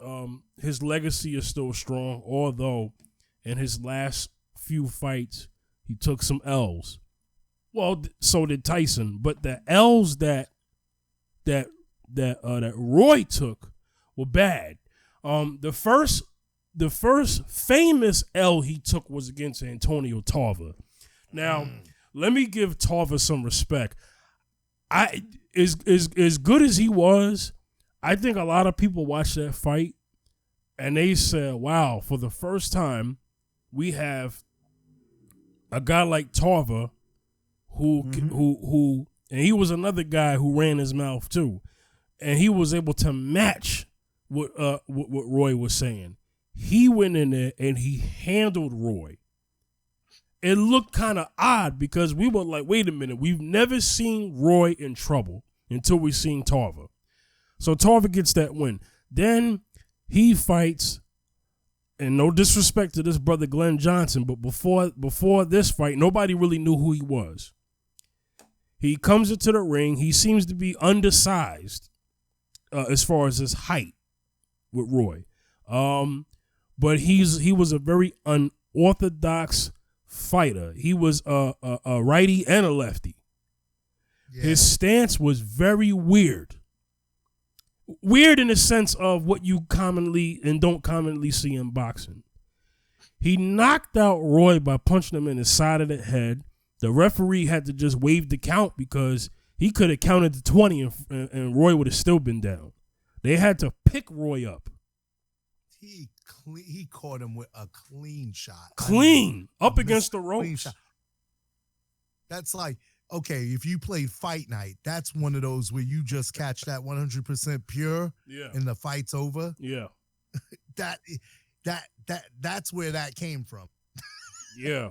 legacy is still strong, although in his last few fights he took some L's. Well, so did Tyson, but the L's that Roy took were bad. The first famous L he took was against Antonio Tarver. Now, let me give Tarver some respect. As good as he was, I think a lot of people watched that fight and they said, wow, for the first time, we have a guy like Tarver who and he was another guy who ran his mouth too. And he was able to match what Roy was saying. He went in there and he handled Roy. It looked kind of odd because we were like, wait a minute, we've never seen Roy in trouble until we seen Tarver. So Tarver gets that win. Then he fights, and no disrespect to this brother Glenn Johnson, but before this fight, nobody really knew who he was. He comes into the ring. He seems to be undersized as far as his height with Roy. But he was a very unorthodox fighter. He was a righty and a lefty. Yeah. His stance was very weird. Weird in the sense of what you commonly and don't commonly see in boxing. He knocked out Roy by punching him in the side of the head. The referee had to just wave the count because he could have counted to 20 and Roy would have still been down. They had to pick Roy up. He caught him with a clean shot. Up against the ropes. That's like, okay, if you played Fight Night, that's one of those where you just catch that 100% pure and the fight's over. Yeah. That's where that came from. Yeah.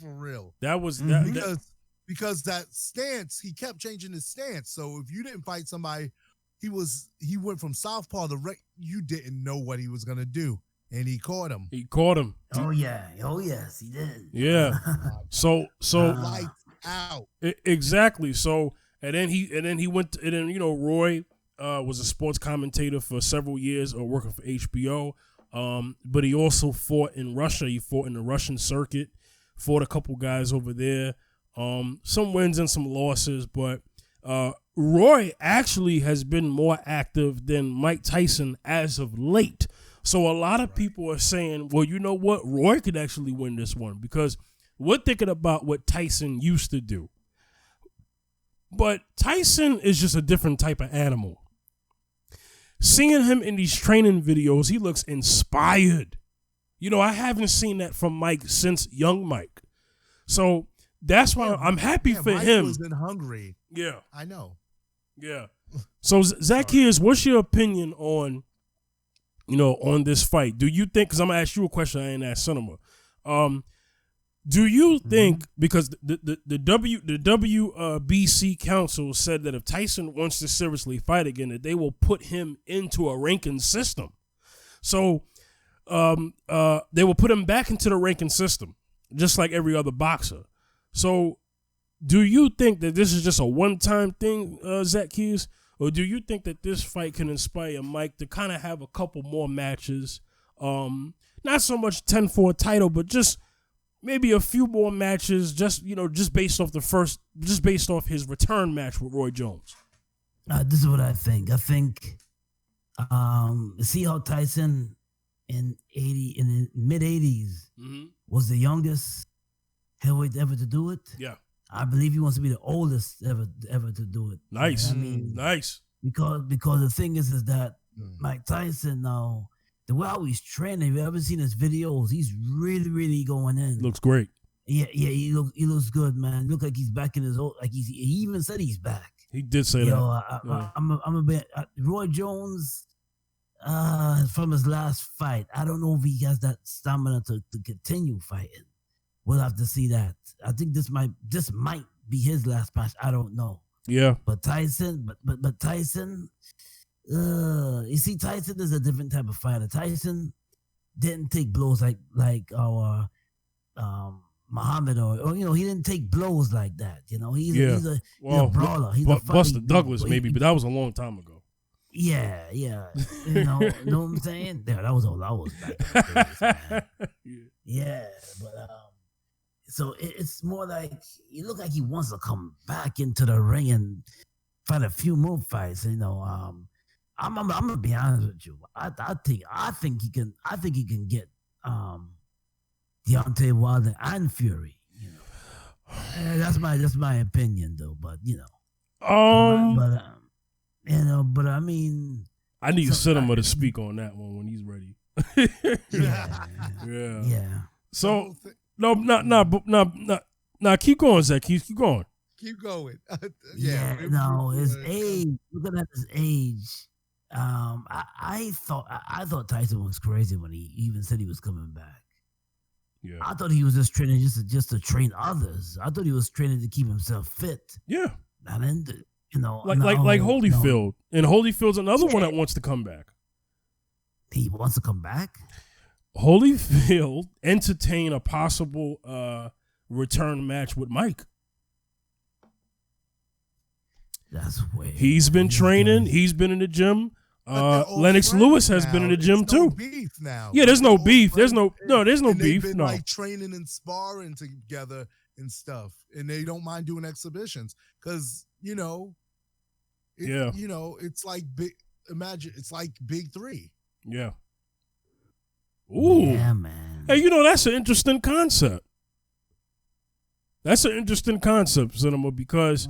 For real. That was because that stance, he kept changing his stance. So if you didn't fight somebody, he went from southpaw to you didn't know what he was gonna do, and he caught him. Oh yeah. Oh yes, he did. Yeah. So lights out. Exactly. So and then he went and then Roy was a sports commentator for several years working for HBO. But he also fought in Russia. He fought in the Russian circuit. Fought a couple guys over there. Some wins and some losses, but Roy actually has been more active than Mike Tyson as of late. So a lot of people are saying, well, you know what? Roy could actually win this one because we're thinking about what Tyson used to do. But Tyson is just a different type of animal. Seeing him in these training videos, he looks inspired. I haven't seen that from Mike since young Mike. So that's why I'm happy for Mike him. Was in Hungary. Yeah, I know. Yeah. So Zacchaeus, what's your opinion on, on this fight? Do you think? Because I'm gonna ask you a question I ain't asked Cinema. Do you think, because the WBC council said that if Tyson wants to seriously fight again, that they will put him into a ranking system. So they will put him back into the ranking system, just like every other boxer. So do you think that this is just a one-time thing, Zacchaeus? Or do you think that this fight can inspire Mike to kind of have a couple more matches? Not so much 10 for a title, but just maybe a few more matches, just based off based off his return match with Roy Jones. This is what I think. I think, see how Tyson in the mid 80s was the youngest heavyweight ever to do it. Yeah, I believe he wants to be the oldest ever to do it. Nice, I mean, nice. Because the thing is that Mike Tyson now, the way how he's training, have you ever seen his videos? He's really, really going in. Looks great. Yeah, he looks good, man. Look like he's back in his old. Like he even said he's back. He did say that. I'm a bit Roy Jones. From his last fight, I don't know if he has that stamina to continue fighting. We'll have to see that. I think this might be his last match. I don't know. Yeah. But Tyson, but Tyson, you see, Tyson is a different type of fighter. Tyson didn't take blows like our Muhammad or he didn't take blows like that. He's a brawler. He's Buster Douglas maybe, but that was a long time ago. Yeah. Know what I'm saying? Yeah, that was back in the days, man. Yeah, but so it's more like he look like he wants to come back into the ring and fight a few more fights. I'm gonna be honest with you. I think he can get Deontay Wilder and Fury. That's my opinion though. But but I mean, I need Cinema to speak on that one when he's ready. Yeah. So no, keep going, Zach. Keep going. Keep going. His age. Looking at his age, I thought Tyson was crazy when he even said he was coming back. Yeah. I thought he was just training just to train others. I thought he was training to keep himself fit. Yeah. And then like Holyfield. And Holyfield's another one that wants to come back. He wants to come back? Holyfield entertain a possible return match with Mike. That's weird. He's been training. He's been in the gym. Lennox Lewis has been in the gym too. Beef now. Yeah, there's no beef. There's no beef. Been no, like training and sparring together and stuff, and they don't mind doing exhibitions because it's like big. Imagine it's like Big Three. Yeah. Ooh. Yeah, man. Hey, that's an interesting concept. That's an interesting concept, Cinema, because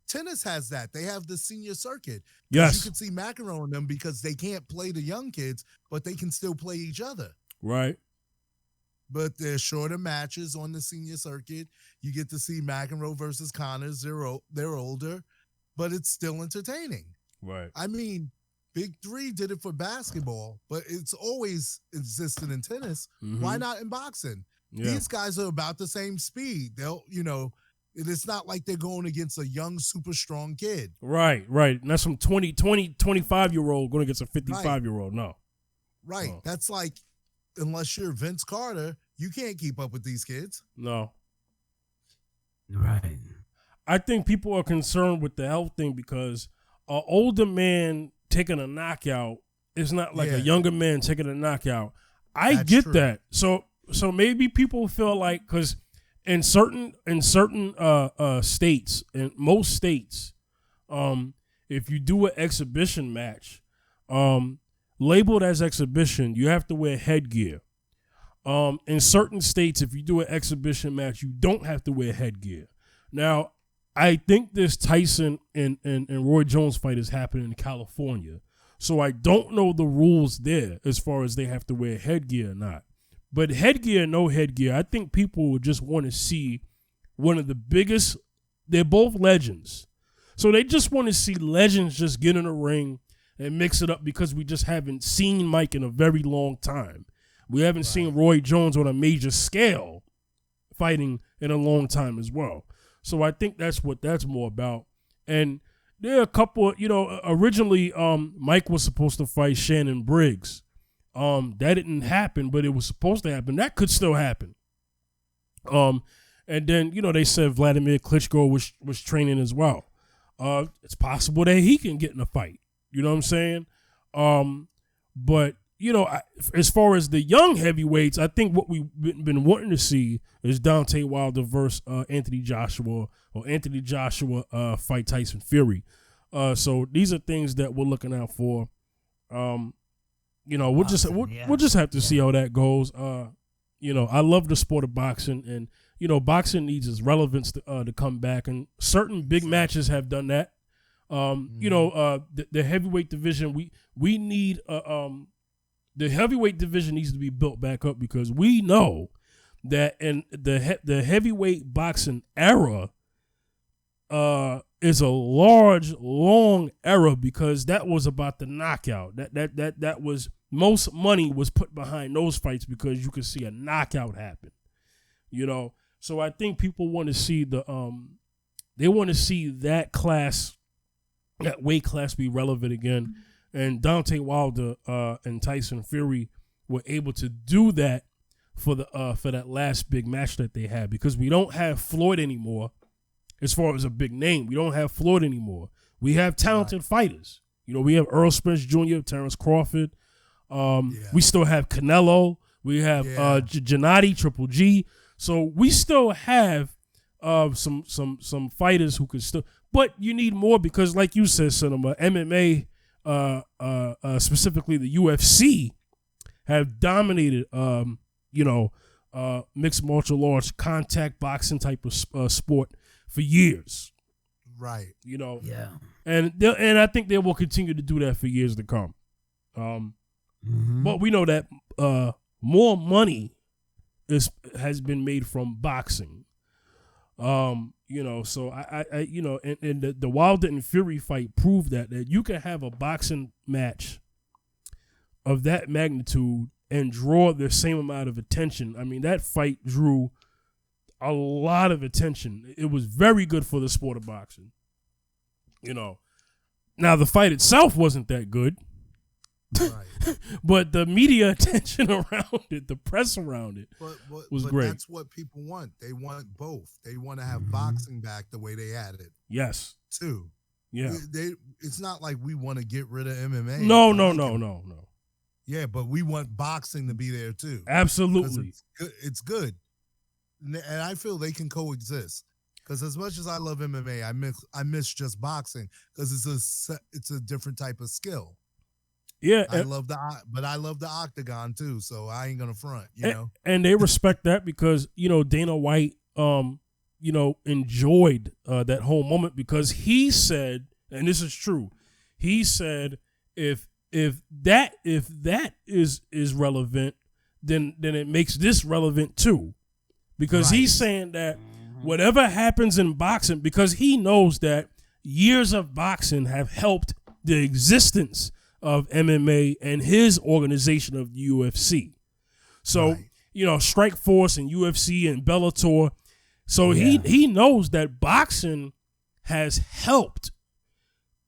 tennis has that. They have the senior circuit. Yes. You can see McEnroe in them because they can't play the young kids, but they can still play each other. Right. But there's shorter matches on the senior circuit. You get to see McEnroe versus Connors. They're older, but it's still entertaining. Right. I mean, Big Three did it for basketball, but it's always existed in tennis. Mm-hmm. Why not in boxing? Yeah. These guys are about the same speed. It's not like they're going against a young, super strong kid. Right. And that's some 25-year-old going against a 55-year-old. No. Right. Oh. That's like, unless you're Vince Carter, you can't keep up with these kids. No. Right. I think people are concerned with the health thing because an older man taking a knockout is not like a younger man taking a knockout. That's get true. That. So maybe people feel like, because in certain states, in most states, if you do an exhibition match, labeled as exhibition, you have to wear headgear. In certain states, if you do an exhibition match, you don't have to wear headgear. Now, I think this Tyson and Roy Jones fight is happening in California. So I don't know the rules there as far as they have to wear headgear or not. But headgear, no headgear, I think people would just want to see one of the biggest. They're both legends. So they just want to see legends just get in a ring and mix it up because we just haven't seen Mike in a very long time. We haven't seen Roy Jones on a major scale fighting in a long time as well. So I think that's what that's more about. And there are a couple, originally Mike was supposed to fight Shannon Briggs. That didn't happen, but it was supposed to happen. That could still happen. And then, they said Vladimir Klitschko was training as well. It's possible that he can get in a fight. You know what I'm saying? But, as far as the young heavyweights, I think what we've been wanting to see is Deontay Wilder versus Anthony Joshua, or Anthony Joshua fight Tyson Fury. So these are things that we're looking out for. We'll just have to see how that goes. I love the sport of boxing, and boxing needs its relevance to come back, and certain big matches have done that. The heavyweight division, we need the heavyweight division needs to be built back up, because we know that in the heavyweight boxing era is a large, long era, because that was about the knockout. That was, most money was put behind those fights because you could see a knockout happen. So I think people want to see they want to see that weight class be relevant again. And Deontay Wilder and Tyson Fury were able to do that for that last big match that they had, because we don't have Floyd anymore. As far as a big name, we don't have Floyd anymore. We have talented fighters. We have Earl Spence Jr., Terrence Crawford. We still have Canelo. We have Gennady, Triple G. So we still have some fighters who could still, but you need more, because like you said, Cinema, MMA, specifically the UFC, have dominated, mixed martial arts, contact boxing type of sport for years. Right. And I think they will continue to do that for years to come. But we know that more money has been made from boxing. So I and the Wilder and Fury fight proved that you can have a boxing match of that magnitude and draw the same amount of attention. I mean, that fight drew a lot of attention. It was very good for the sport of boxing. Now the fight itself wasn't that good. Right. But the media attention around it, the press around it, was great. That's what people want. They want both. They want to have boxing back the way they had it. Yes. Too. Yeah. It's not like we want to get rid of MMA. No. Yeah, but we want boxing to be there too. Absolutely. It's good. And I feel they can coexist. Because as much as I love MMA, I miss just boxing, because it's a different type of skill. Yeah, I love the octagon too, so I ain't gonna front, And they respect that, because Dana White, enjoyed that whole moment, because he said, and this is true, he said if that is relevant, then it makes this relevant too, because he's saying that whatever happens in boxing, because he knows that years of boxing have helped the existence of MMA and his organization of the UFC. So, Strikeforce and UFC and Bellator. So he knows that boxing has helped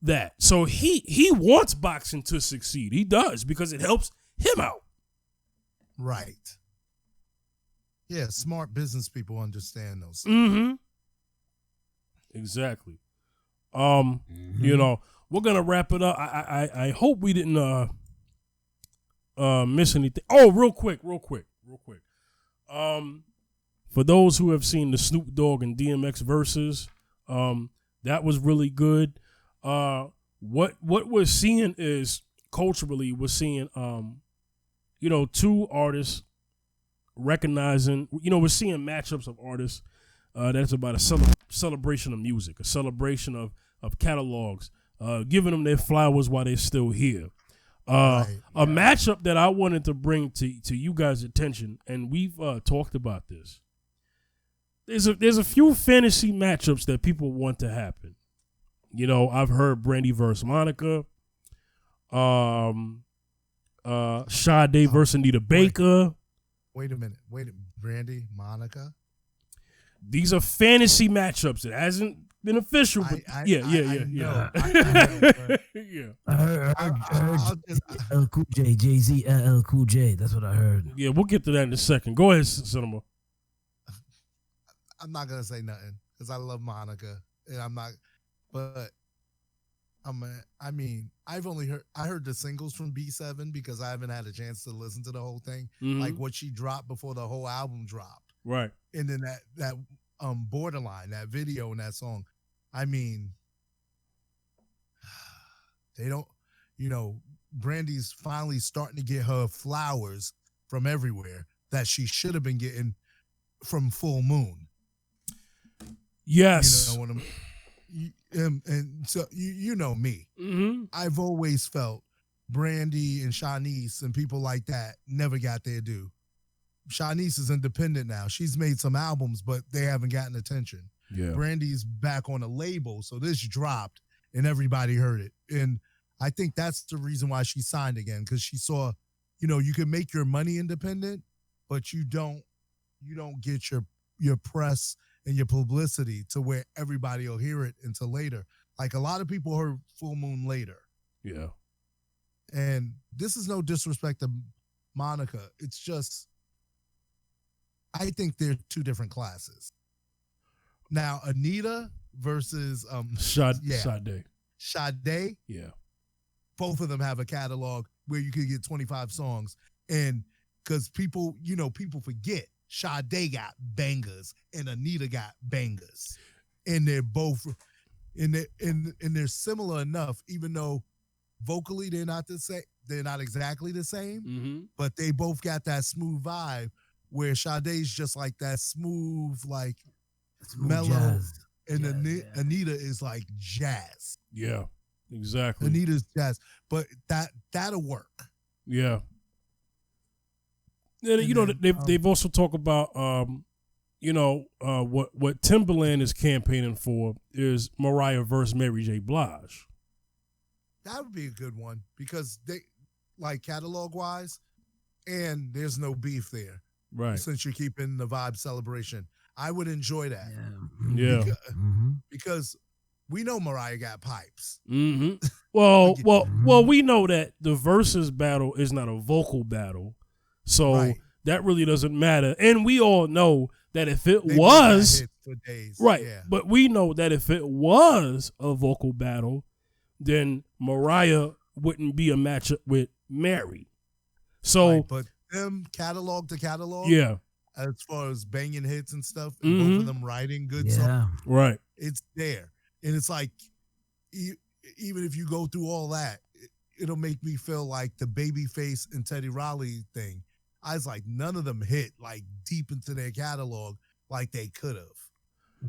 that. So he wants boxing to succeed. He does, because it helps him out. Right. Yeah, smart business people understand those. Exactly. We're gonna wrap it up. I hope we didn't miss anything. Oh, real quick. For those who have seen the Snoop Dogg and DMX verses, that was really good. What we're seeing is, culturally, we're seeing two artists recognizing. We're seeing matchups of artists that's about a celebration of music, a celebration of catalogs. Giving them their flowers while they're still here. A matchup that I wanted to bring to you guys' attention, and we've talked about this. there's a few fantasy matchups that people want to happen. You know, I've heard Brandy versus Monica, Sade versus Anita Baker. Wait a minute. Brandy, Monica. These are fantasy matchups. It hasn't been official, but yeah. I heard LL Cool J, Jay-Z, LL Cool J. That's what I heard. Yeah, we'll get to that in a second. Go ahead, Cinema. I'm not gonna say nothing because I love Monica, and I'm not. But I mean, I heard the singles from B7 because I haven't had a chance to listen to the whole thing, like what she dropped before the whole album dropped, right? And then that Borderline, that video and that song. I mean, they don't, Brandy's finally starting to get her flowers from everywhere that she should have been getting from Full Moon. Yes. You know what I'm. And so you know me. Mm-hmm. I've always felt Brandy and Shanice and people like that never got their due. Shanice is independent now. She's made some albums, but they haven't gotten attention. Yeah. Brandy's back on a label, so this dropped and everybody heard it. And I think that's the reason why she signed again, because she saw, you can make your money independent, but you don't get your press and your publicity to where everybody will hear it until later. Like a lot of people heard Full Moon later. Yeah. And this is no disrespect to Monica. It's just, I think they're two different classes. Now, Anita versus Sade. Sade. Yeah. Both of them have a catalog where you could get 25 songs. And because people forget, Sade got bangers and Anita got bangers, and they're both, and they're similar enough, even though vocally they're not the same. They're not exactly the same, but they both got that smooth vibe where Sade's just like that smooth, like mellow, jazz. And Anita is like jazz. Yeah, exactly. Anita's jazz, but that'll work. Yeah. And they've also talked about what Timbaland is campaigning for is Mariah versus Mary J. Blige. That would be a good one because they like catalog wise, and there's no beef there. Right. Since you're keeping the vibe celebration, I would enjoy that. Yeah. Because we know Mariah got pipes. Mm-hmm. Well, we know that the versus battle is not a vocal battle. So that really doesn't matter. And we all know that if it was, for days. Right, yeah. But we know that if it was a vocal battle, then Mariah wouldn't be a matchup with Mary. So, but them catalog to catalog, yeah, as far as banging hits and stuff, and both of them writing good songs, right, it's there. And it's like, even if you go through all that, it'll make me feel like the Babyface and Teddy Riley thing. I was like, none of them hit like deep into their catalog like they could have.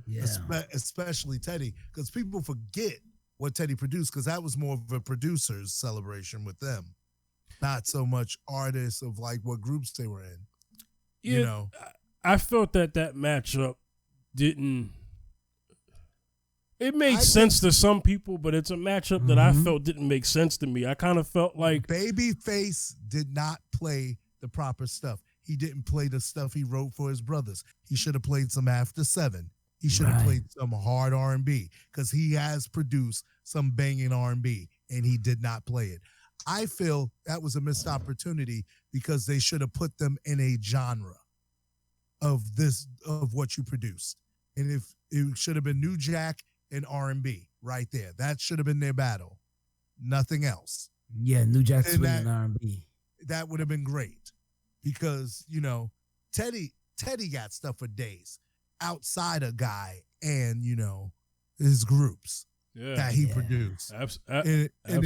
Yeah. Especially Teddy, because people forget what Teddy produced, because that was more of a producer's celebration with them, not so much artists of like what groups they were in. Yeah, I felt that matchup didn't. It made sense to some people, but it's a matchup that I felt didn't make sense to me. I kind of felt like Babyface did not play the proper stuff. He didn't play the stuff he wrote for his brothers. He should have played some After 7. He should have played some hard R&B, because he has produced some banging R&B, and he did not play it. I feel that was a missed opportunity because they should have put them in a genre of what you produced. And if it should have been New Jack and R&B right there. That should have been their battle. Nothing else. Yeah, New Jack Swing and R&B. That would have been great because, Teddy got stuff for days outside of Guy and, his groups that he produced. Absolutely. And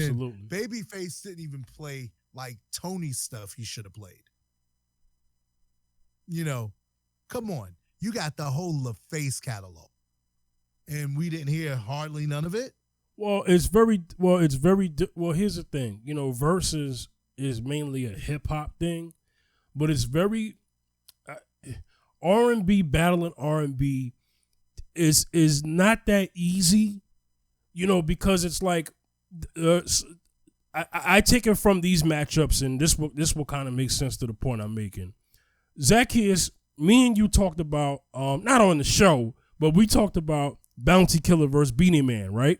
Babyface didn't even play like Tony's stuff he should have played. Come on. You got the whole LaFace catalog. And we didn't hear hardly none of it. Well, here's the thing. Versus is mainly a hip hop thing, but it's very R&B battling R&B is not that easy, because it's like I take it from these matchups, and this will kind of make sense to the point I'm making. Zacchaeus, me and you talked about not on the show, but we talked about Bounty Killer versus Beanie Man, right?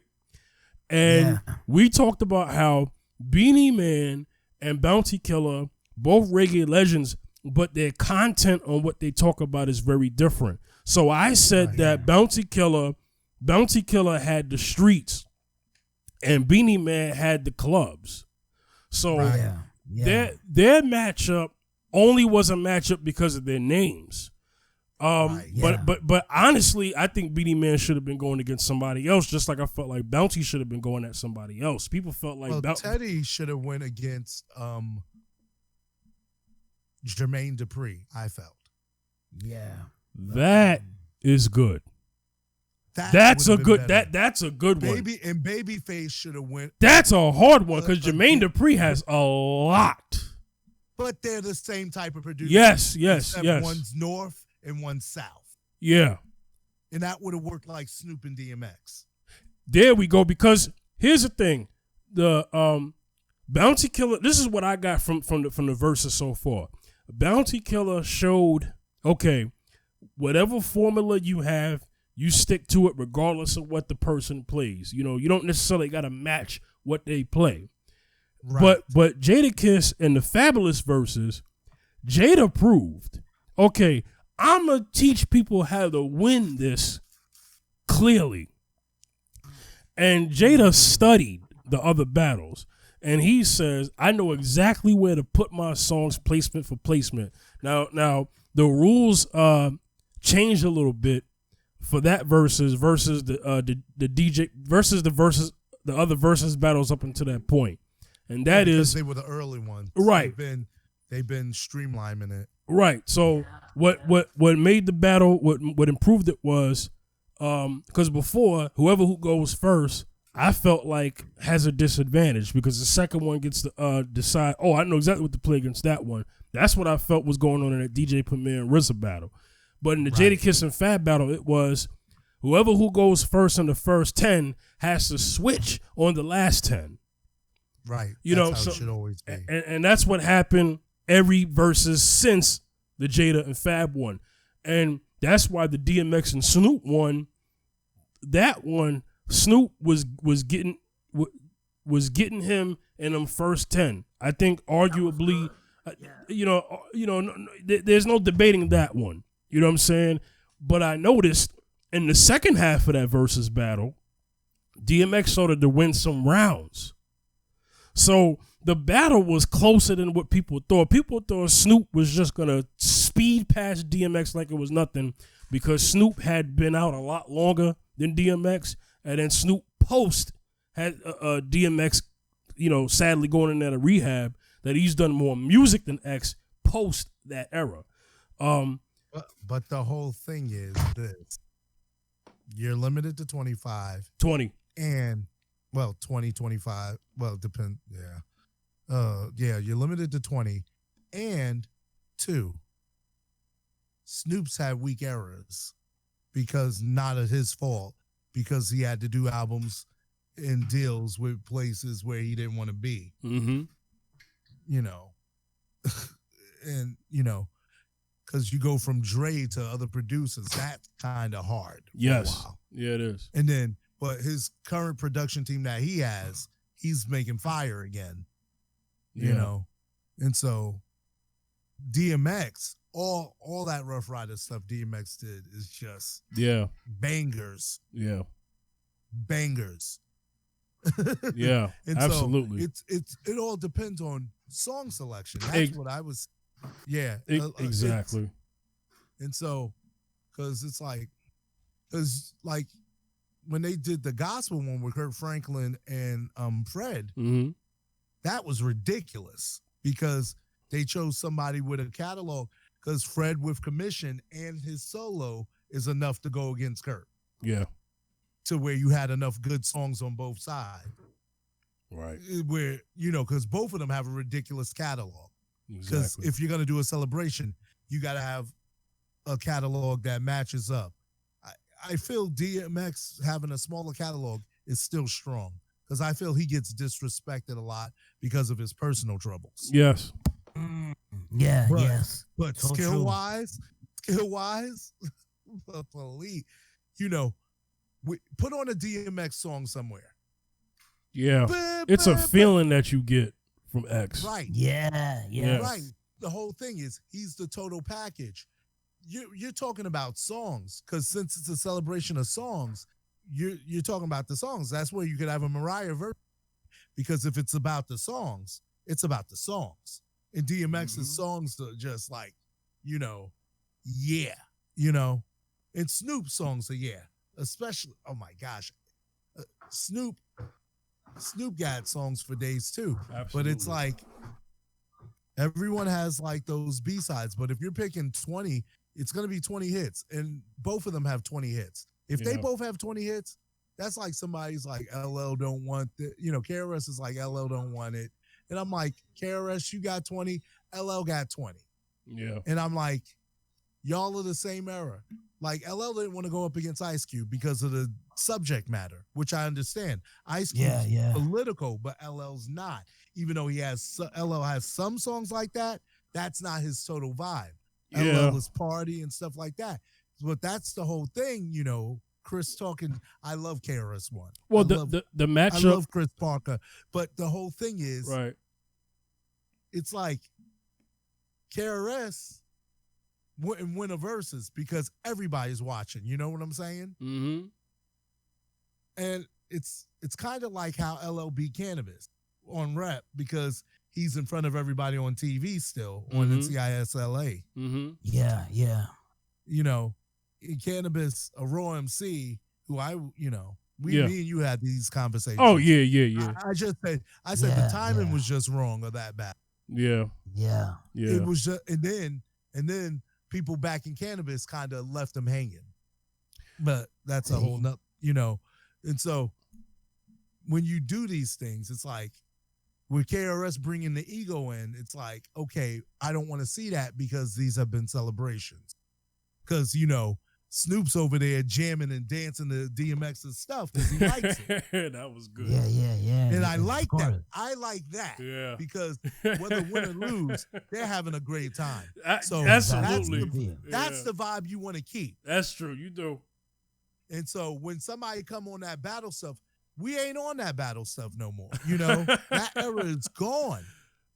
And we talked about how Beanie Man and Bounty Killer, both reggae legends, but their content on what they talk about is very different. So I said that Bounty Killer had the streets and Beanie Man had the clubs. So their matchup only was a matchup because of their names. But honestly, I think Beanie Man should have been going against somebody else, just like I felt like Bounty should have been going at somebody else. People felt like Teddy should have went against Jermaine Dupri, I felt. Yeah. That is good. That's a good one. Babyface should have went. That's a hard one because Jermaine Dupri has a lot. But they're the same type of producer. Yes. One's north and one's south. Yeah. And that would have worked like Snoop and DMX. There we go. Because here's the thing. The Bounty Killer, this is what I got from the verses so far. Bounty Killer showed, okay, whatever formula you have, you stick to it regardless of what the person plays. You don't necessarily got to match what they play. Right. But Jadakiss and the Fabulous verses, Jada proved, okay, I'm going to teach people how to win this clearly. And Jada studied the other battles. And he says, I know exactly where to put my songs placement for placement. Now the rules changed a little bit for that versus the DJ versus the other versus battles up until that point. And that is they were the early ones. Right. They've been streamlining it. Right. So what made the battle, what improved it was because before, who goes first, I felt like has a disadvantage because the second one gets to decide, I know exactly what to play against that one. That's what I felt was going on in that DJ Premier and RZA battle. But in the Jadakiss and Fab battle, it was who goes first in the first 10 has to switch on the last 10. Right. That's how it should always be. And that's what happened every versus since the Jada and Fab one. And that's why the DMX and Snoop one, that one, Snoop was getting him in them first 10. I think arguably, there's no debating that one. You know what I'm saying? But I noticed in the second half of that versus battle, DMX started to win some rounds. So the battle was closer than what people thought. People thought Snoop was just going to speed past DMX like it was nothing because Snoop had been out a lot longer than DMX. And then Snoop post had DMX, sadly going in there to rehab, that he's done more music than X post that era. But the whole thing is this. You're limited to 25. 20. And, 20, 25. Well, depend. Yeah. You're limited to 20. And 2, Snoop's had weak eras because not of his fault, because he had to do albums and deals with places where he didn't want to be. Mm-hmm. And, because you go from Dre to other producers, that's kind of hard. Yes. For a while. Yeah, it is. And then, but his current production team that he has, he's making fire again. You know? And so DMX, all that Rough Rider stuff DMX did is just bangers. Yeah. Bangers. Yeah. And absolutely. So it all depends on song selection. That's what I was. Yeah. Exactly. And so, because when they did the gospel one with Kurt Franklin and Fred, mm-hmm. that was ridiculous because they chose somebody with a catalog, because Fred with commission and his solo is enough to go against Kurt. Yeah. To where you had enough good songs on both sides. Right. Where, because both of them have a ridiculous catalog. Because Exactly. if you're going to do a celebration, you got to have a catalog that matches up. I feel DMX having a smaller catalog is still strong because I feel he gets disrespected a lot because of his personal troubles. Yes. Yeah, But, yes. But So skill true. wise, put on a DMX song somewhere. Yeah. It's a feeling that you get from X. Right. Yeah. Right. The whole thing is he's the total package. You're talking about songs because since it's a celebration of songs, you're talking about the songs. That's where you could have a Mariah verse because if it's about the songs, it's about the songs. And DMX's songs are just like, yeah, and Snoop's songs are yeah, especially. Oh my gosh, Snoop got songs for days too. Absolutely. But it's like everyone has like those B-sides. But if you're picking 20, it's going to be 20 hits, and both of them have 20 hits. If they both have 20 hits, that's like somebody's like LL don't want the, KRS is like LL don't want it, and I'm like KRS, you got 20, LL got 20. Yeah. And I'm like, y'all are the same era. Like LL didn't want to go up against Ice Cube because of the subject matter, which I understand. Ice Cube's political, but LL's not. Even though LL has some songs like that, that's not his total vibe. Yeah. LL is party and stuff like that. But that's the whole thing, Chris talking. I love KRS-One. Well, the matchup. I love Chris Parker, but the whole thing is, right. It's like KRS wouldn't win a versus because everybody's watching. You know what I'm saying? Mm-hmm. And it's kind of like how LL beat Cannabis on rap because he's in front of everybody on TV still on NCISLA. Mm-hmm. Yeah. In Cannabis, a Raw MC who me and you had these conversations. Oh yeah. I said the timing was just wrong of that battle. Yeah. It was just, and then people back in Cannabis kind of left them hanging. But that's a whole nother, And so when you do these things, it's like with KRS bringing the ego in, it's like, okay, I don't want to see that because these have been celebrations. Because, Snoop's over there jamming and dancing to DMX's stuff because he likes it. That was good. Yeah. And I like that. I like that. Yeah. Because whether win or lose, they're having a great time. So absolutely. That's the vibe you want to keep. That's true. You do. And so when somebody come on that battle stuff, we ain't on that battle stuff no more. That era is gone.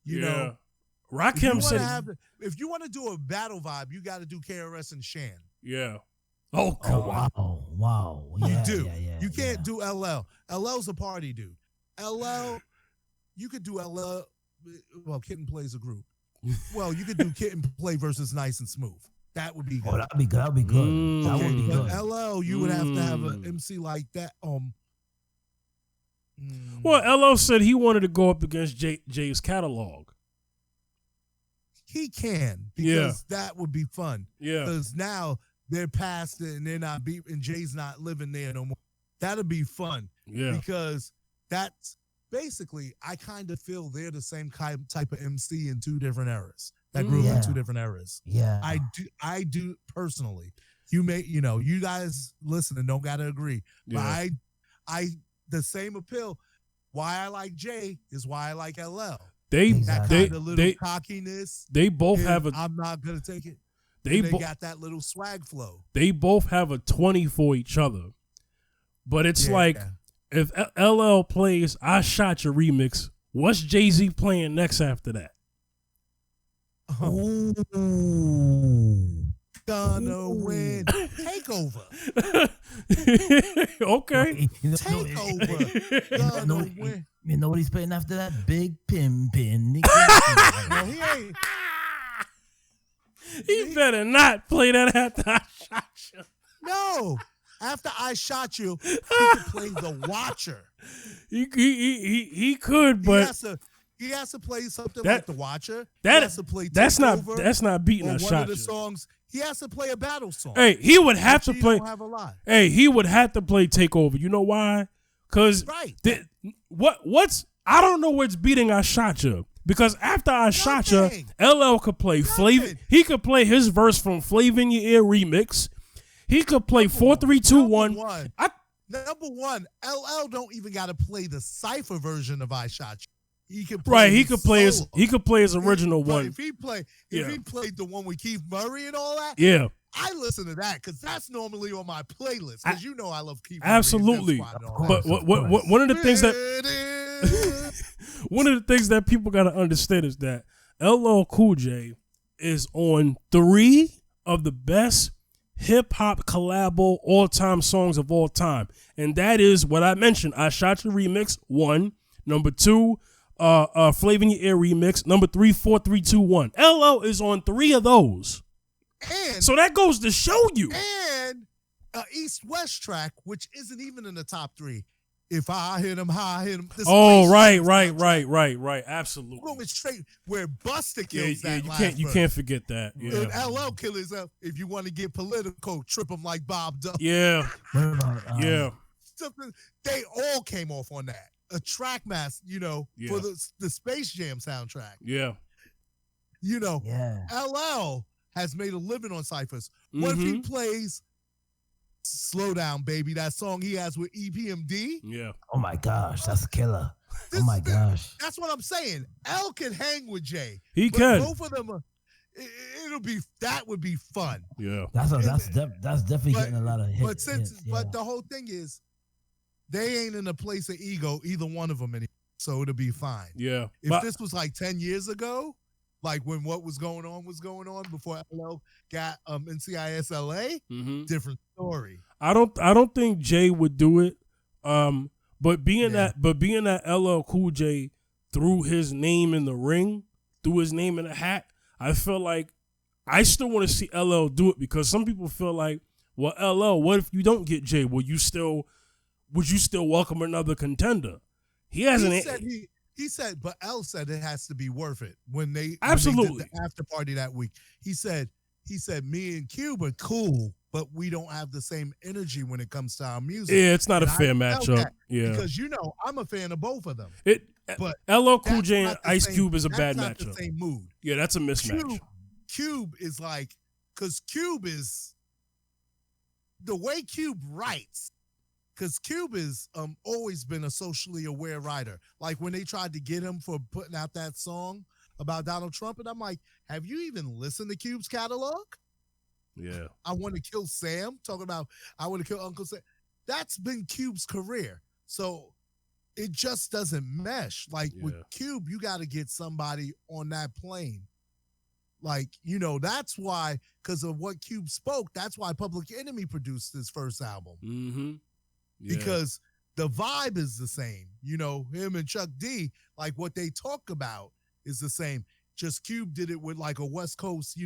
You know. Rakim said if you want to do a battle vibe, you got to do KRS and Shan. Yeah. Oh, come on. Wow. Yeah, you do. Yeah, you can't do LL. LL's a party dude. LL, you could do LL. Well, Kitten plays a group. Well, you could do Kitten Play versus Nice and Smooth. That would be good. Oh, that'd be good. That would be good. That would be good. But LL, you would have to have an MC like that. Well, LL said he wanted to go up against Jay's catalog. He can because that would be fun. Yeah. Because now they're past it and they're not and Jay's not living there no more. That'll be fun. Yeah. Because that's basically, I kind of feel they're the same type of MC in two different eras. That grew up in two different eras. Yeah. I do personally. You may, you guys listening don't gotta agree. Yeah. But I the same appeal. Why I like Jay is why I like LL. That kind of little cockiness. They both have a. I'm not gonna take it. They got that little swag flow. They both have a 20 for each other, but it's like if LL plays "I Shot Your" remix, what's Jay-Z playing next after that? Ooh, gonna win. Takeover. Okay. Takeover. Gonna win. You know what he's playing after that? Big Pin. No, he ain't. He better not play that after I shot you. No. After I shot you, he could play The Watcher. He could, but he has to play something like The Watcher. He has to play that's not beating I shot you. One of the songs. He has to play a battle song. Hey, he would have to play. Don't have a lot. Hey, he would have to play Takeover. You know why? Because what's I don't know what's beating I shot you Because after I Shot Ya, Nothing. LL could play Flavor. Nothing. He could play his verse from Flavor in Your Ear remix. He could play 4 3 2 1. Number one, LL don't even got to play the cipher version of I Shot You. He could play Right, he could play his solo. original But one. if he played the one with Keith Murray and all that, Yeah. I listen to that because that's normally on my playlist. Because you know I love Keith Absolutely. Murray. But one of the things that one of the things that people gotta understand is that LL Cool J is on 3 of the best hip hop collabo all time songs of all time, and that is what I mentioned. I Shot You remix 1, number 2, Flavor in Your Ear remix, number 3, 4 3 2 1. LL is on 3 of those. And So that goes to show you. And East West track, which isn't even in the top 3. If I hit him, I hit him. Oh, right. Absolutely. Going straight where Busta kills that. You can't forget that. Yeah. And LL kill himself. If you want to get political, trip him like Bob does. Yeah. Yeah. They all came off on that. A track master, for the Space Jam soundtrack. Yeah. LL has made a living on ciphers. What if he plays Slow Down, Baby, that song he has with EPMD? Yeah. Oh my gosh, that's a killer. Gosh. That's what I'm saying. L can hang with Jay. He can. Both of them that would be fun. Yeah. That's definitely getting a lot of hits. But the whole thing is they ain't in a place of ego, either one of them anymore. So it'll be fine. Yeah. If this was like 10 years ago, like when what was going on before LL got NCIS LA, different story. I don't think Jay would do it. But being that LL Cool J threw his name in the ring, threw his name in a hat, I feel like I still want to see LL do it, because some people feel like, well, LL, what if you don't get Jay? Would you still welcome another contender? He hasn't. He said, but L said it has to be worth it when they did the after party that week. He said, me and Cube are cool, but we don't have the same energy when it comes to our music. Yeah, it's not a fair matchup. Yeah, because I'm a fan of both of them. But LL Cool J and Ice Cube is a bad matchup. That's not the same mood. Yeah, that's a mismatch. Cube is like, because Cube is the way Cube writes. Because Cube has always been a socially aware writer. Like when they tried to get him for putting out that song about Donald Trump, and I'm like, have you even listened to Cube's catalog? Yeah. I Want to Kill Sam, talking about I Want to Kill Uncle Sam. That's been Cube's career. So it just doesn't mesh. Like with Cube, you got to get somebody on that plane. Like, that's why, because of what Cube spoke, that's why Public Enemy produced his first album. Mm-hmm. Yeah. Because the vibe is the same. Him and Chuck D, like what they talk about is the same. Just Cube did it with like a West Coast,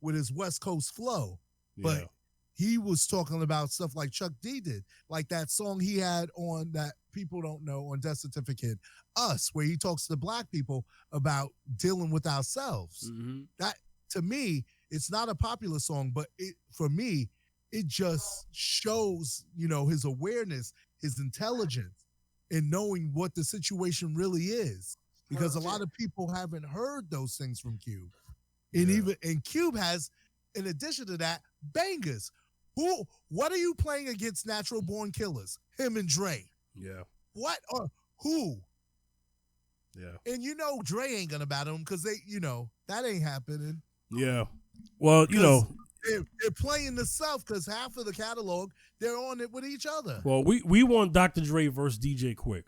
with his West Coast flow. Yeah. But he was talking about stuff like Chuck D did. Like that song he had on that people don't know on Death Certificate, Us, where he talks to black people about dealing with ourselves. Mm-hmm. That, to me, it's not a popular song, but for me, it just shows, his awareness, his intelligence, and knowing what the situation really is. Because a lot of people haven't heard those things from Cube. And Cube has, in addition to that, bangers. What are you playing against Natural Born Killers? Him and Dre. Yeah. What or who? Yeah. And Dre ain't gonna battle him because they, that ain't happening. Yeah. Well, they're playing the South because half of the catalog, they're on it with each other. Well, we want Dr. Dre versus DJ Quick.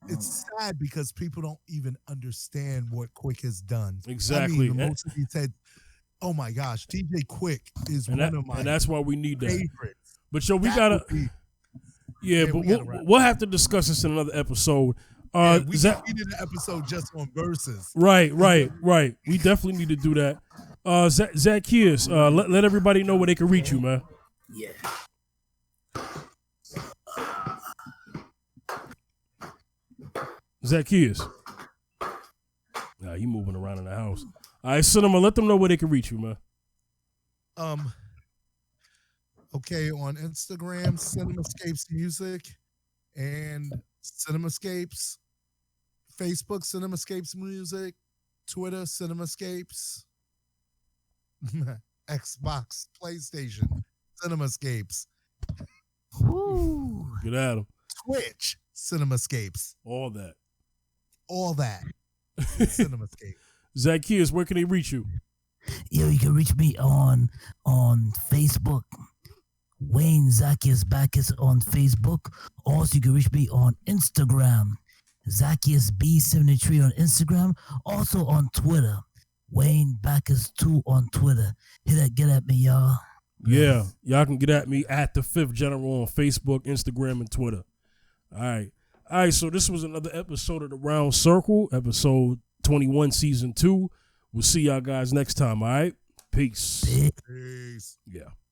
It's sad because people don't even understand what Quick has done. Exactly. I mean, most of you said, oh my gosh, DJ Quick is one of my and that's why we need that. favorites. But we gotta we'll have to discuss this in another episode. We did an episode just on verses. Right. We definitely need to do that. Zacchaeus, let everybody know where they can reach you, man. Yeah. Zacchaeus. Nah, he moving around in the house. All right, Cinema, let them know where they can reach you, man. Okay, on Instagram, Cinemascapes Music and Cinemascapes Facebook, Cinemascapes Music. Twitter, Cinemascapes. Xbox, PlayStation, Cinemascapes. Woo. Get at him. Twitch, Cinemascapes. All that. Cinemascape. Zacchaeus, where can they reach you? Yo, you can reach me on Facebook. Wayne Zacchaeus Bacchus on Facebook. Also, you can reach me on Instagram. Zacchaeus B73 on Instagram. Also on Twitter. Wayne Bacchus 2 on Twitter. Get at me, y'all. Yeah, y'all can get at me at the Fifth General on Facebook, Instagram, and Twitter. All right. So this was another episode of the Round Circle, episode 21, season 2. We'll see y'all guys next time. All right, peace. Peace. Yeah.